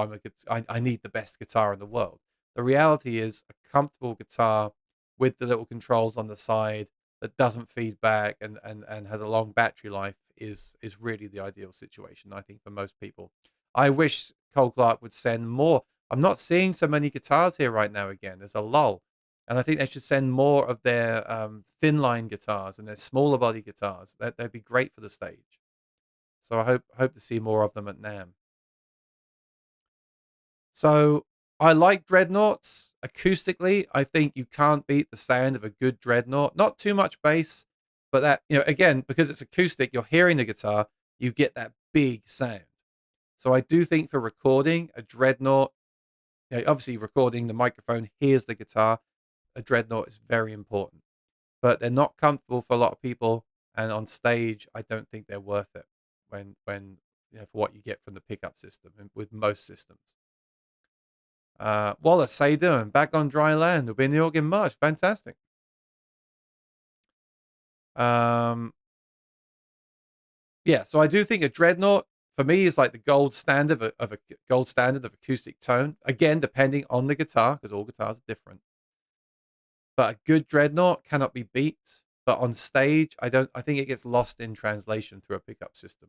I need the best guitar in the world. The reality is a comfortable guitar with the little controls on the side that doesn't feed back and has a long battery life is really the ideal situation, I think, for most people. I wish Cole Clark would send more. I'm not seeing so many guitars here right now again. There's a lull. And I think they should send more of their thin line guitars and their smaller body guitars. That'd be great for the stage. So I hope to see more of them at NAMM. So I like Dreadnoughts. Acoustically, I think you can't beat the sound of a good Dreadnought. Not too much bass, but that, again, because it's acoustic, you're hearing the guitar, you get that big sound. So I do think for recording, a Dreadnought, obviously recording, the microphone hears the guitar. A Dreadnought is very important. But they're not comfortable for a lot of people. And on stage, I don't think they're worth it when for what you get from the pickup system with most systems. Wallace, how you doing? Back on dry land. We'll be in New York in March. Fantastic. Yeah, so I do think a Dreadnought for me is like the gold standard of a gold standard of acoustic tone. Again, depending on the guitar, because all guitars are different. But a good Dreadnought cannot be beat. But on stage, I think it gets lost in translation through a pickup system.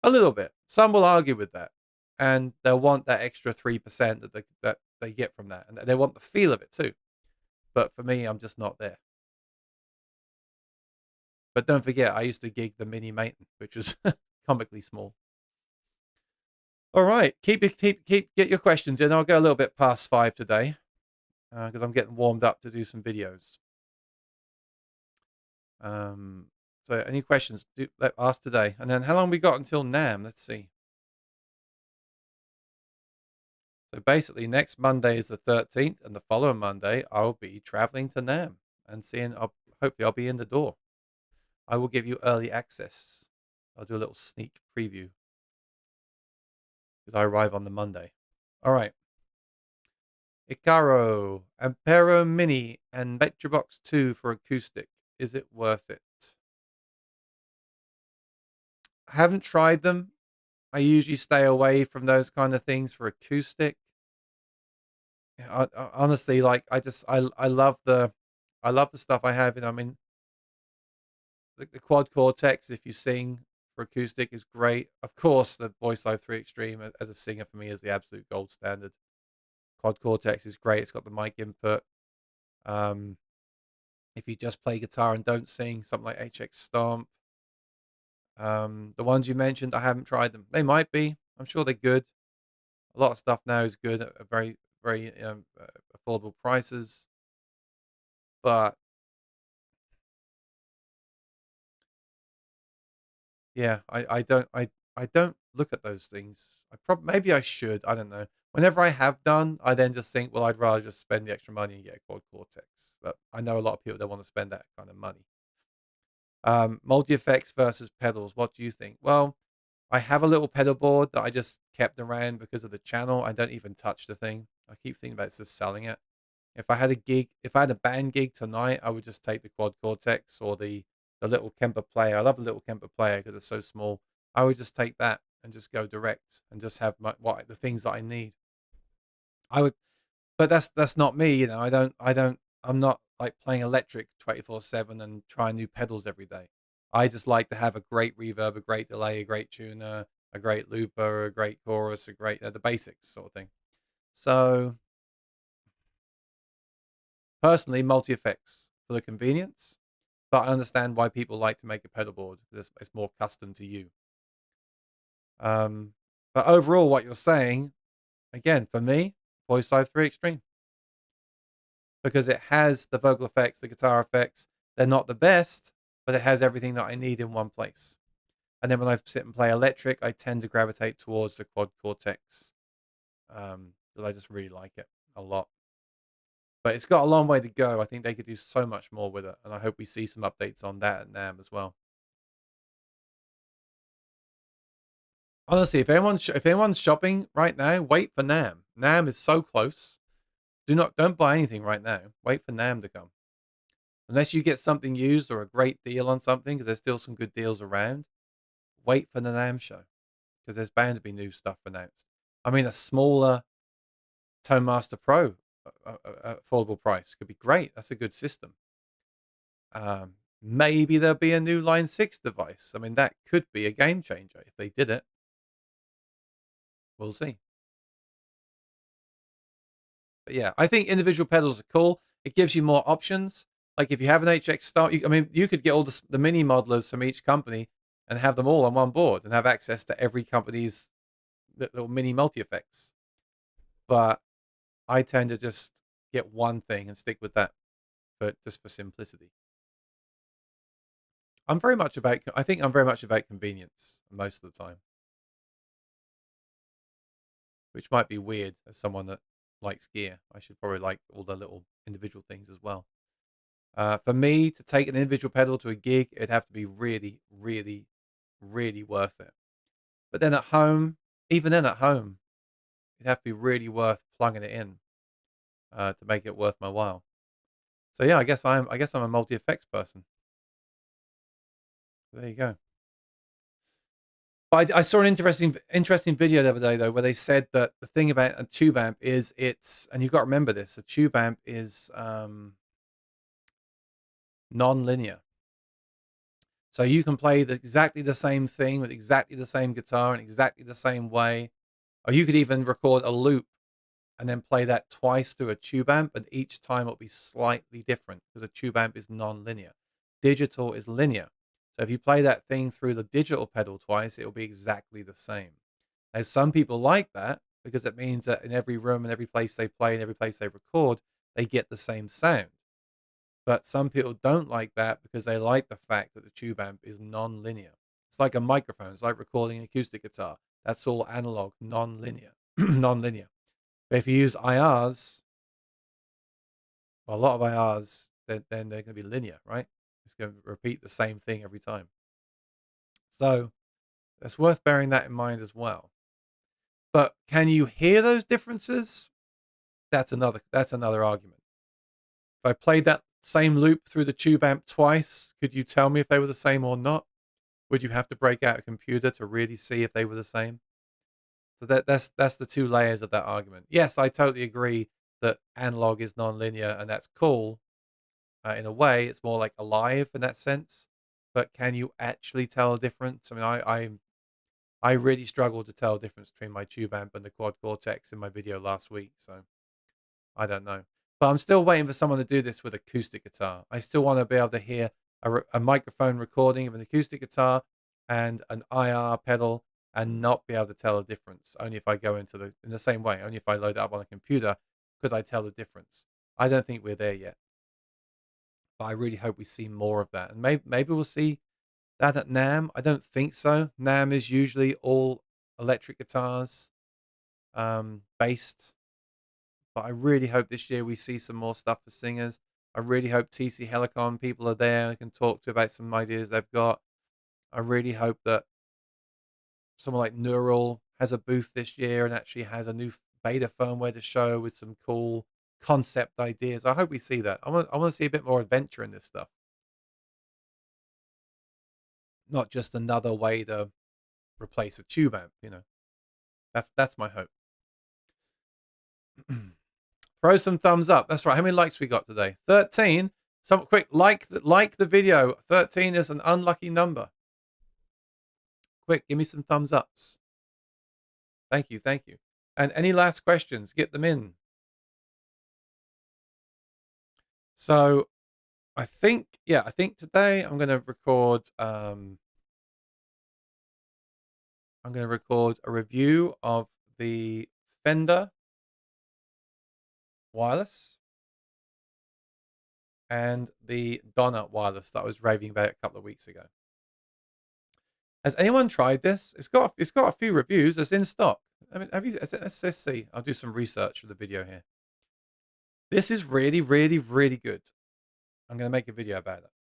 A little bit. Some will argue with that. And they'll want that extra 3% that they get from that. And they want the feel of it too. But for me, I'm just not there. But don't forget, I used to gig the Mini Maiden, which was comically small. All right. Get your questions in. I'll go a little bit past 5 today because I'm getting warmed up to do some videos. So any questions, ask today. And then how long we got until NAMM? Let's see. So basically, next Monday is the 13th, and the following Monday, I'll be traveling to NAMM and hopefully I'll be in the door. I will give you early access. I'll do a little sneak preview because I arrive on the Monday. All right. Icaro, Ampero Mini, and Vectorbox 2 for acoustic. Is it worth it? I haven't tried them. I usually stay away from those kind of things for acoustic. Honestly, like I love the stuff I have. I mean, the quad cortex, if you sing for acoustic, is great. Of course, the Voice Live 3 Extreme as a singer for me is the absolute gold standard. Quad cortex is great. It's got the mic input. If you just play guitar and don't sing, something like HX Stomp. The ones you mentioned, I haven't tried them. They might be. I'm sure they're good. A lot of stuff now is good at very, very affordable prices. But yeah, I don't look at those things. Maybe I should. I don't know. Whenever I have done, I then just think, well, I'd rather just spend the extra money and get a quad cortex. But I know a lot of people don't want to spend that kind of money. Multi effects versus pedals. What do you think? Well, I have a little pedal board that I just kept around because of the channel. I don't even touch the thing. I keep thinking about just selling it. If I had a band gig tonight, I would just take the quad cortex or the little Kemper player. I love the little Kemper player because it's so small. I would just take that and just go direct and just have the things that I need. I would, but that's not me. You know, I'm not like playing electric 24/7 and trying new pedals every day. I just like to have a great reverb, a great delay, a great tuner, a great looper, a great chorus, a great the basics sort of thing. So personally, multi effects for the convenience, but I understand why people like to make a pedal board because it's more custom to you. Um, but overall, what you're saying, again, for me, Voice Live 3 Extreme, because it has the vocal effects, the guitar effects. They're not the best, but it has everything that I need in one place. And then when I sit and play electric, I tend to gravitate towards the Quad Cortex because I just really like it a lot. But it's got a long way to go. I think they could do so much more with it, and I hope we see some updates on that at NAMM as well. Honestly, if anyone's shopping right now, wait for NAMM. NAMM is so close. Don't buy anything right now. Wait for NAMM to come. Unless you get something used or a great deal on something, because there's still some good deals around. Wait for the NAMM show because there's bound to be new stuff announced. I mean, a smaller Tone Master Pro affordable price could be great. That's a good system. Maybe there'll be a new Line 6 device. I mean, that could be a game changer if they did it. We'll see. But yeah, I think individual pedals are cool. It gives you more options. Like if you have an HX Star, I mean, you could get all the mini modelers from each company and have them all on one board and have access to every company's little mini multi effects. But I tend to just get one thing and stick with that, but just for simplicity. I think I'm very much about convenience most of the time, which might be weird as someone that likes gear. I should probably like all the little individual things as well. For me to take an individual pedal to a gig, it'd have to be really, really, really worth it. But then at home, even then at home, it'd have to be really worth plugging it in to make it worth my while. So yeah, I guess I'm a multi effects person. There you go. But I saw an interesting video the other day though, where they said that the thing about a tube amp is and you've got to remember this: a tube amp is non-linear. So you can play exactly the same thing with exactly the same guitar in exactly the same way, or you could even record a loop and then play that twice through a tube amp, and each time it'll be slightly different because a tube amp is non-linear. Digital is linear. So if you play that thing through the digital pedal twice, it'll be exactly the same. Now, some people like that because it means that in every room and every place they play and every place they record, they get the same sound. But some people don't like that because they like the fact that the tube amp is non-linear. It's like a microphone. It's like recording an acoustic guitar. That's all analog, non-linear, non-linear. But if you use IRs, well, a lot of IRs, then they're going to be linear, right? It's going to repeat the same thing every time. So it's worth bearing that in mind as well. But can you hear those differences? That's another argument. If I played that same loop through the tube amp twice, could you tell me if they were the same or not? Would you have to break out a computer to really see if they were the same? So that's the two layers of that argument. Yes, I totally agree that analog is non-linear, and that's cool. In a way, it's more like alive in that sense. But can you actually tell a difference? I mean, I really struggled to tell a difference between my tube amp and the Quad Cortex in my video last week. So I don't know. But I'm still waiting for someone to do this with acoustic guitar. I still want to be able to hear a microphone recording of an acoustic guitar and an IR pedal and not be able to tell a difference. Only if I go in the same way. Only if I load it up on a computer could I tell the difference. I don't think we're there yet. But I really hope we see more of that. And maybe we'll see that at NAMM. I don't think so. NAMM is usually all electric guitars based. But I really hope this year we see some more stuff for singers. I really hope TC Helicon people are there and can talk to about some ideas they've got. I really hope that someone like Neural has a booth this year and actually has a new beta firmware to show with some cool concept ideas. I hope we see that. I want to see a bit more adventure in this stuff. Not just another way to replace a tube amp. That's my hope. Throw some thumbs up. That's right. How many likes we got today? 13. Some quick like the video. 13 is an unlucky number. Quick, give me some thumbs ups. Thank you. And any last questions? Get them in. So I think today I'm going to record a review of the Fender wireless and the Donna wireless that I was raving about a couple of weeks ago. Has anyone tried this? It's got a few reviews. It's in stock. I mean, let's see. I'll do some research for the video here. This is really, really, really good. I'm going to make a video about it.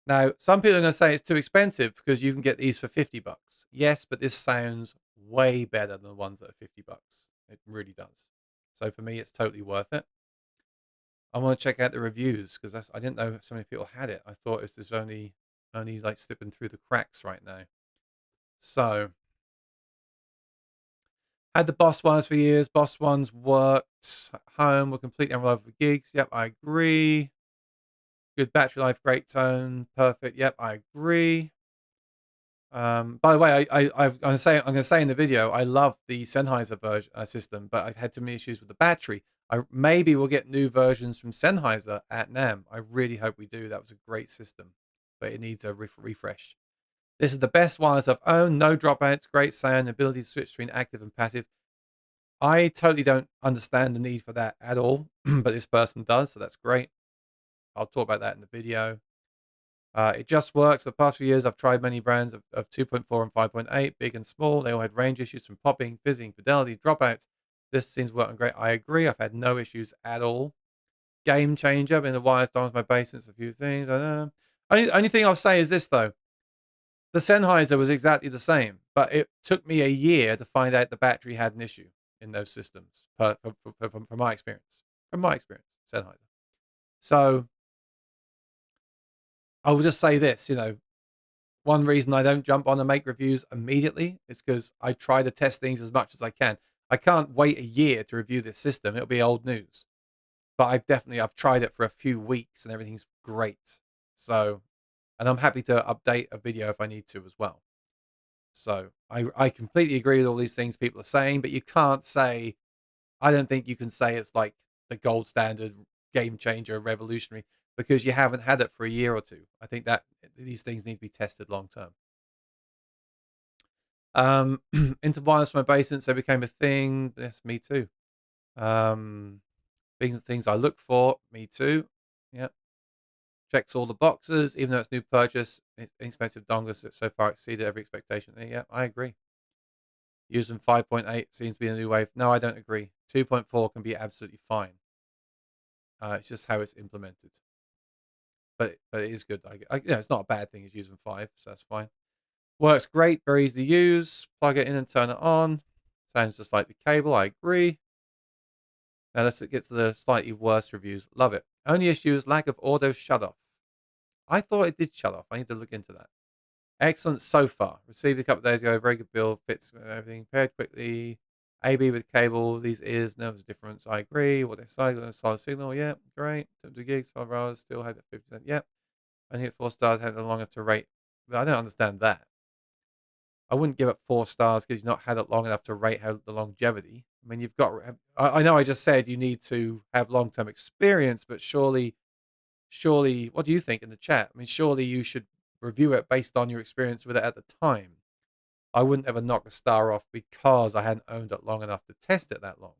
Now, some people are going to say it's too expensive because you can get these for $50. Yes, but this sounds way better than the ones that are $50. It really does. So for me, it's totally worth it. I want to check out the reviews because I didn't know so many people had it. I thought it was only like slipping through the cracks right now. So, had the Boss ones for years. Boss ones worked at home, were completely unreliable for gigs. Yep, I agree. Good battery life, great tone, perfect. Yep, I agree. By the way, I'm going to say in the video, I love the Sennheiser version system, but I had too many issues with the battery. Maybe we'll get new versions from Sennheiser at NAMM. I really hope we do. That was a great system, but it needs a refresh. This is the best wireless I've owned. No dropouts, great sound, ability to switch between active and passive. I totally don't understand the need for that at all, but this person does, so that's great. I'll talk about that in the video. It just works. For the past few years, I've tried many brands of 2.4 and 5.8, big and small. They all had range issues from popping, fizzing, fidelity, dropouts. This seems working great. I agree. I've had no issues at all. Game changer. I've been the wireless down with my bass since a few things. I know. Only thing I'll say is this, though. The Sennheiser was exactly the same, but it took me a year to find out the battery had an issue in those systems, from my experience. From my experience, Sennheiser. So I will just say this, one reason I don't jump on and make reviews immediately is because I try to test things as much as I can. I can't wait a year to review this system. It'll be old news. But I've tried it for a few weeks and everything's great. So, and I'm happy to update a video if I need to as well. So I completely agree with all these things people are saying, but you can't say, I don't think you can say it's like the gold standard, game changer, revolutionary, because you haven't had it for a year or two. I think that these things need to be tested long term. Into wireless from my bass since they became a thing. Yes, me too. Things I look for, me too. Yep. Checks all the boxes, even though it's new purchase, inexpensive dongles so far exceeded every expectation. Yeah, I agree. Using 5.8 seems to be a new wave. No, I don't agree. 2.4 can be absolutely fine. It's just how it's implemented. But it is good. It's not a bad thing. It's using 5, so that's fine. Works great, very easy to use. Plug it in and turn it on. Sounds just like the cable. I agree. Now let's get to the slightly worse reviews. Love it. Only issue is lack of auto shut off. I thought it did shut off. I need to look into that. Excellent so far. Received a couple of days ago. Very good build. Fits everything. Paired quickly. AB with cable. These ears. No difference. I agree. What they say. Solid signal. Yeah. Great. 2 gigs. 5 hours. Still had it 50%. Yep. Only hit 4 stars. Had it long enough to rate. But I don't understand that. I wouldn't give it 4 stars because you've not had it long enough to rate how the longevity. I mean, you've got. I know I just said you need to have long-term experience, but surely, what do you think in the chat? I mean, surely you should review it based on your experience with it at the time. I wouldn't ever knock a star off because I hadn't owned it long enough to test it that long.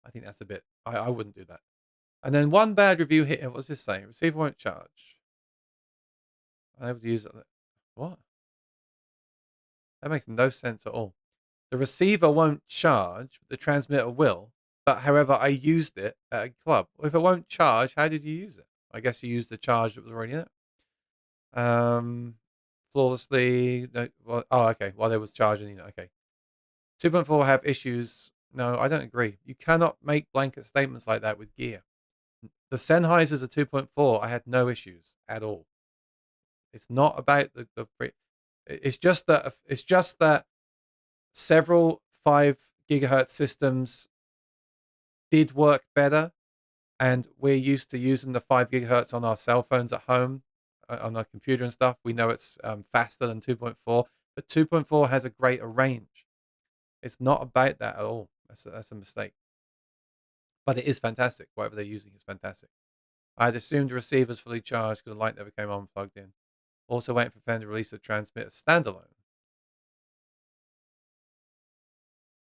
I think that's a bit. I wouldn't do that. And then one bad review here. What's this saying? Receiver won't charge. I'm able to use it. What? That makes no sense at all. The receiver won't charge, the transmitter will. But however, I used it at a club. If it won't charge, how did you use it? I guess you used the charge that was already in it. Flawlessly. No, okay. While there was charging, okay. 2.4 have issues. No, I don't agree. You cannot make blanket statements like that with gear. The Sennheisers are 2.4. I had no issues at all. It's not about the It's just that several 5 gigahertz systems did work better, and we're used to using the 5 gigahertz on our cell phones at home, on our computer and stuff. We know it's faster than 2.4, but 2.4 has a greater range. It's not about that at all. That's a mistake. But it is fantastic. Whatever they're using is fantastic. I had assumed the receiver's fully charged because the light never came on plugged in. Also waiting for Fender to release the transmitter standalone.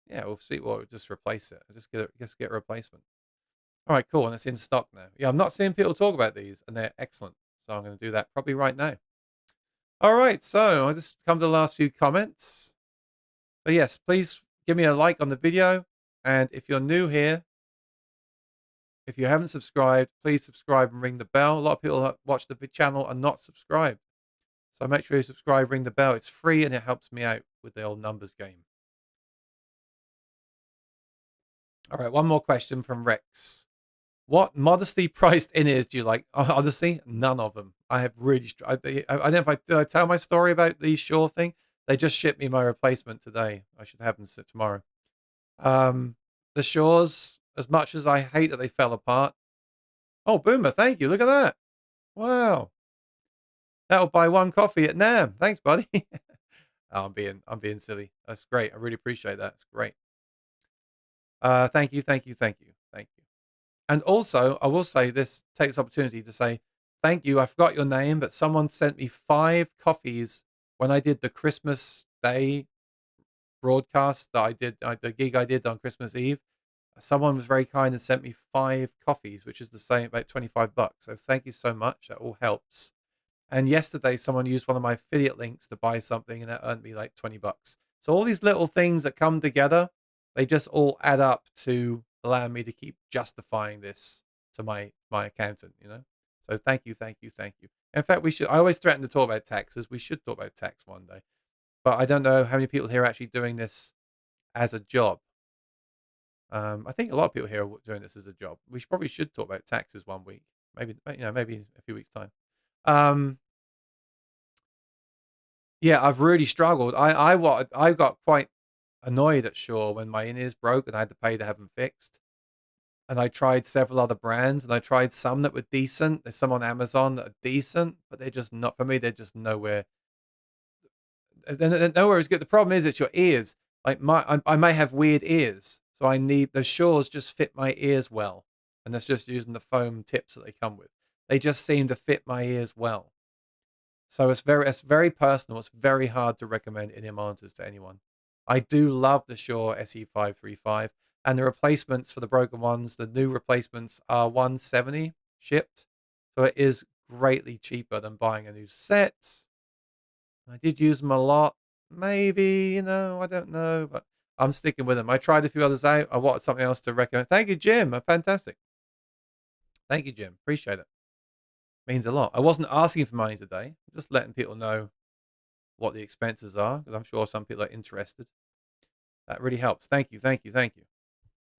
Yeah, we'll see. We'll just replace it. Just get a replacement. All right, cool. And it's in stock now. Yeah, I'm not seeing people talk about these, and they're excellent. So I'm going to do that probably right now. All right, so I'll just come to the last few comments. But yes, please give me a like on the video. And if you're new here, if you haven't subscribed, please subscribe and ring the bell. A lot of people that watch the channel are not subscribed. So make sure you subscribe, ring the bell. It's free and it helps me out with the old numbers game. All right, one more question from Rex. What modestly priced in-ears do you like? Honestly, none of them. I have really. I don't know if did I tell my story about the Shure thing. They just shipped me my replacement today. I should have them tomorrow. The Shures, as much as I hate that they fell apart. Oh, Boomer, thank you. Look at that. Wow, that'll buy one coffee at NAMM. Thanks, buddy. Oh, I'm being silly. That's great. I really appreciate that. It's great. Thank you, thank you, thank you, thank you. And also, I will say this, take this opportunity to say thank you. I forgot your name, but someone sent me 5 coffees when I did the Christmas Day broadcast that I did, the gig I did on Christmas Eve. Someone was very kind and sent me 5 coffees, which is the same, about $25. So thank you so much. That all helps. And yesterday, someone used one of my affiliate links to buy something, and that earned me like $20. So all these little things that come together, they just all add up to allow me to keep justifying this to my accountant. So thank you, thank you, thank you. In fact, we should. I always threaten to talk about taxes. We should talk about tax one day, but I don't know how many people here are actually doing this as a job. I think a lot of people here are doing this as a job. We probably should talk about taxes one week, maybe maybe a few weeks time. Yeah, I've really struggled. I got quite annoyed at Shaw when my in-ears broke and I had to pay to have them fixed. And I tried several other brands, and I tried some that were decent. There's some on Amazon that are decent, but they're just not for me. They're just nowhere. They're nowhere as good. The problem is it's your ears. Like I may have weird ears, so I need the Shaws just fit my ears well, and that's just using the foam tips that they come with. They just seem to fit my ears well. So it's very personal. It's very hard to recommend in-ear monitors to anyone. I do love the Shure SE535, and the replacements for the broken ones, the new replacements are $170 shipped. So it is greatly cheaper than buying a new set. I did use them a lot. Maybe, I don't know, but I'm sticking with them. I tried a few others out. I wanted something else to recommend. Thank you, Jim. Fantastic. Thank you, Jim. Appreciate it. Means a lot. I wasn't asking for money today. I'm just letting people know what the expenses are, because I'm sure some people are interested. That really helps. Thank you, thank you, thank you.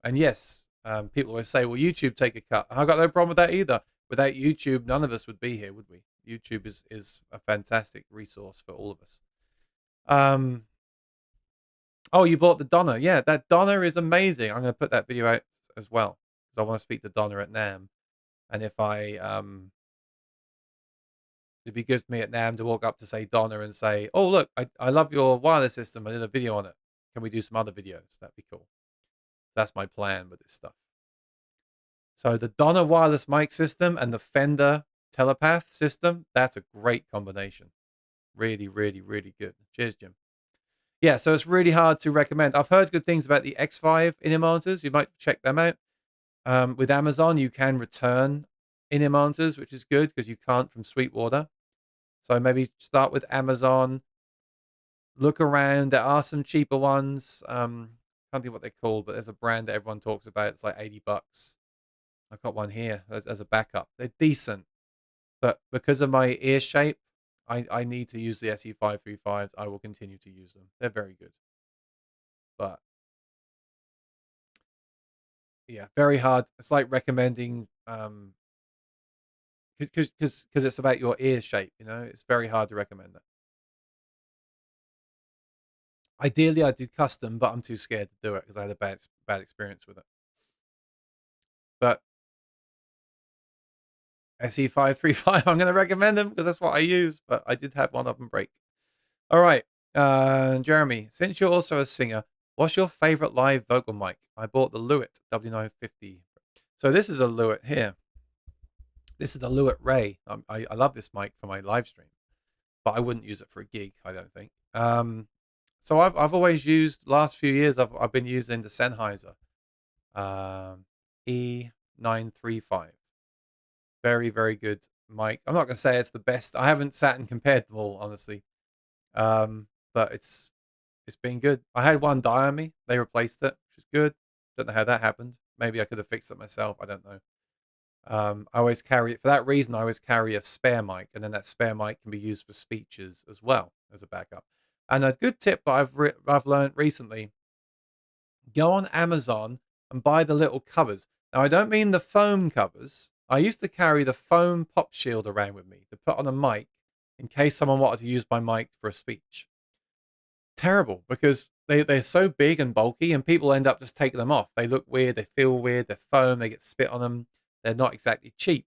And yes, people always say, well, YouTube take a cut. I got no problem with that either. Without YouTube, none of us would be here, would we? YouTube is a fantastic resource for all of us. Oh, you bought the Donna. Yeah, that Donna is amazing. I'm going to put that video out as well, because I want to speak to Donna at NAMM. And if it'd be good for me at NAMM to walk up to, say, Donna and say, oh, look, I love your wireless system. I did a video on it. Can we do some other videos? That'd be cool. That's my plan with this stuff. So the Donna wireless mic system and the Fender Telepath system, that's a great combination. Really, really, really good. Cheers, Jim. Yeah, so it's really hard to recommend. I've heard good things about the X5 in-ear monitors. You might check them out. With Amazon, you can return in-ear monitors, which is good because you can't from Sweetwater. So maybe start with Amazon. Look around. There are some cheaper ones. Can't think what they're called, but there's a brand that everyone talks about. It's like $80. I've got one here as a backup. They're decent, but because of my ear shape, I need to use the SE535s. I will continue to use them. They're very good. But yeah, very hard. It's like recommending because it's about your ear shape, it's very hard to recommend that. Ideally, I do custom, but I'm too scared to do it because I had a bad experience with it. But SE535, I'm going to recommend them because that's what I use. But I did have one of them break. All right, Jeremy, since you're also a singer, what's your favorite live vocal mic? I bought the Lewitt W950. So this is a Lewitt here. This is the Lewitt Ray. I love this mic for my live stream, but I wouldn't use it for a gig, I don't think. So I've always used, last few years, I've been using the Sennheiser E935. Very, very good mic. I'm not going to say it's the best. I haven't sat and compared them all, honestly. But it's been good. I had one die on me. They replaced it, which is good. Don't know how that happened. Maybe I could have fixed it myself. I don't know. I always carry it for that reason. I always carry a spare mic, and then that spare mic can be used for speeches as well as a backup. And a good tip that I've learned recently: go on Amazon and buy the little covers. Now, I don't mean the foam covers. I used to carry the foam pop shield around with me to put on a mic in case someone wanted to use my mic for a speech. Terrible, because they're so big and bulky, and people end up just taking them off. They look weird, they feel weird, they're foam, they get spit on them. They're not exactly cheap.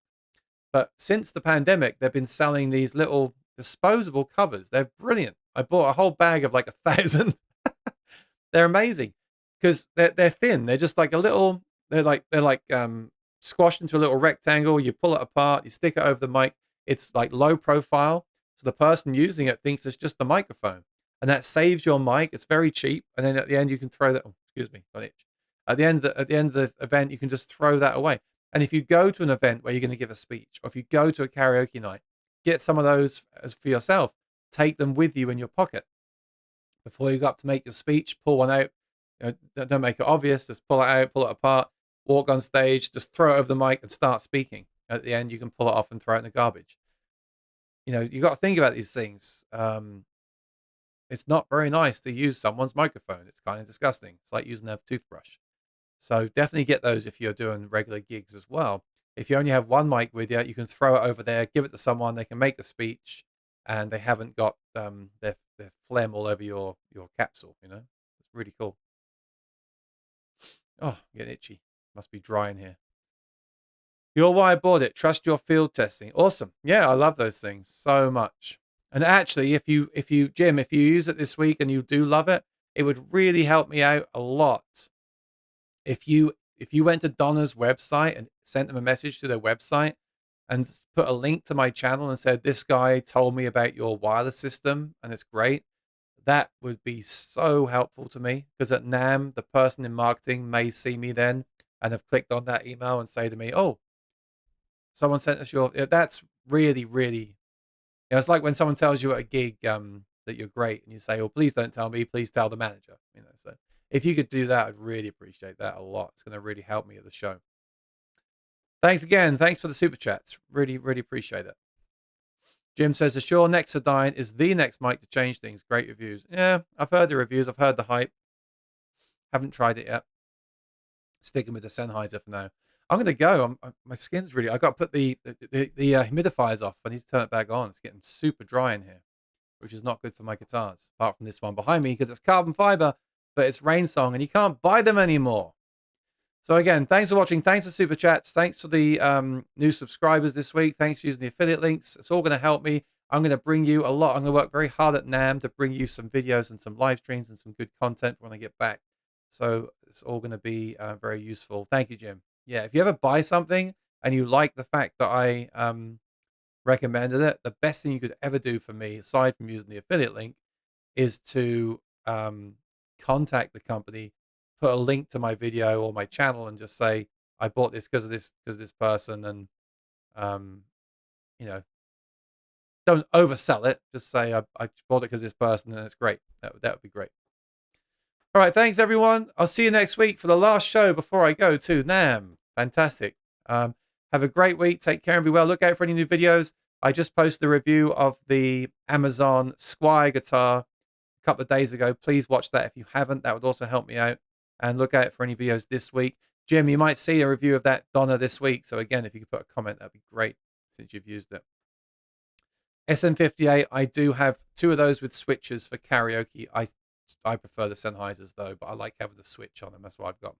But since the pandemic, they've been selling these little disposable covers. They're brilliant. I bought a whole bag of like 1,000. They're amazing because they're thin. They're just like a little. They're like squashed into a little rectangle. You pull it apart. You stick it over the mic. It's like low profile, so the person using it thinks it's just the microphone, and that saves your mic. It's very cheap. And then at the end, you can throw that. Oh, excuse me, got itch. At the end of the event, you can just throw that away. And if you go to an event where you're going to give a speech, or if you go to a karaoke night, get some of those as for yourself. Take them with you in your pocket. Before you go up to make your speech, pull one out. Don't make it obvious. Just pull it out, pull it apart, walk on stage, just throw it over the mic and start speaking. At the end, you can pull it off and throw it in the garbage. You got to think about these things. It's not very nice to use someone's microphone. It's kind of disgusting. It's like using a toothbrush. So definitely get those if you're doing regular gigs as well. If you only have one mic with you, you can throw it over there, give it to someone. They can make a speech, and they haven't got their phlegm all over your capsule. It's really cool. Oh, I'm getting itchy. Must be dry in here. You're why I bought it. Trust your field testing. Awesome. Yeah, I love those things so much. And actually, if you Jim, if you use it this week and you do love it, it would really help me out a lot. If you went to Donna's website and sent them a message to their website and put a link to my channel and said, this guy told me about your wireless system and it's great, that would be so helpful to me, because at NAMM, the person in marketing may see me then and have clicked on that email and say to me, oh, someone sent us that's really, really, it's like when someone tells you at a gig that you're great and you say, oh, please don't tell me, please tell the manager, so if you could do that, I'd really appreciate that a lot. It's going to really help me at the show. Thanks again. Thanks for the super chats. Really, really appreciate it. Jim says, the Shure Nexodyne is the next mic to change things. Great reviews. Yeah, I've heard the reviews. I've heard the hype. Haven't tried it yet. Sticking with the Sennheiser for now. I'm going to go. My skin's really... I've got to put the humidifiers off. I need to turn it back on. It's getting super dry in here, which is not good for my guitars, apart from this one behind me, because it's carbon fiber. But it's Rain Song, and you can't buy them anymore. So again, thanks for watching. Thanks for super chats. Thanks for the new subscribers this week. Thanks for using the affiliate links. It's all going to help me. I'm going to bring you a lot. I'm going to work very hard at NAMM to bring you some videos and some live streams and some good content when I get back. So it's all going to be very useful. Thank you, Jim. Yeah, if you ever buy something and you like the fact that I recommended it, the best thing you could ever do for me, aside from using the affiliate link, is to contact the company, put a link to my video or my channel, and just say, I bought this because of this person, and don't oversell it. Just say I bought it because of this person, and it's great. That would be great. All right, thanks everyone. I'll see you next week for the last show before I go to NAMM. Fantastic. Have a great week. Take care and be well. Look out for any new videos. I just posted a review of the Amazon Squire guitar a couple of days ago. Please watch that if you haven't. That would also help me out. And look out for any videos this week. Jim, you might see a review of that Donna this week. So again, if you could put a comment, that'd be great since you've used it. SM58, I do have 2 of those with switches for karaoke. I I prefer the Sennheisers though, but I like having the switch on them. That's what I've got.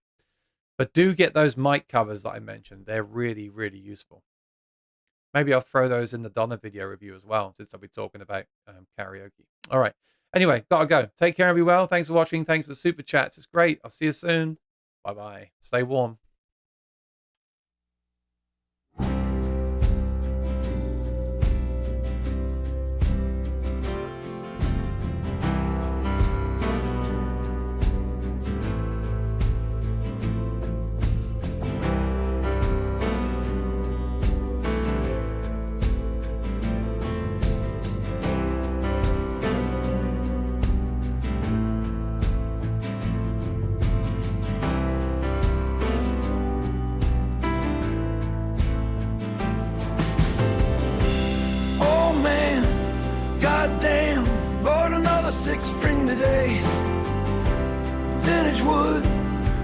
But do get those mic covers that I mentioned. They're really, really useful. Maybe I'll throw those in the Donna video review as well, since I'll be talking about karaoke. All right. Anyway, gotta go. Take care, everyone. Thanks for watching. Thanks for the super chats. It's great. I'll see you soon. Bye-bye. Stay warm. Six-string today, vintage wood,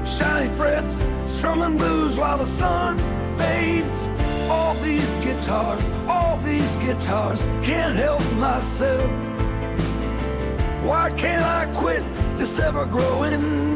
shiny frets, strumming blues while the sun fades. All these guitars, can't help myself. Why can't I quit this ever-growing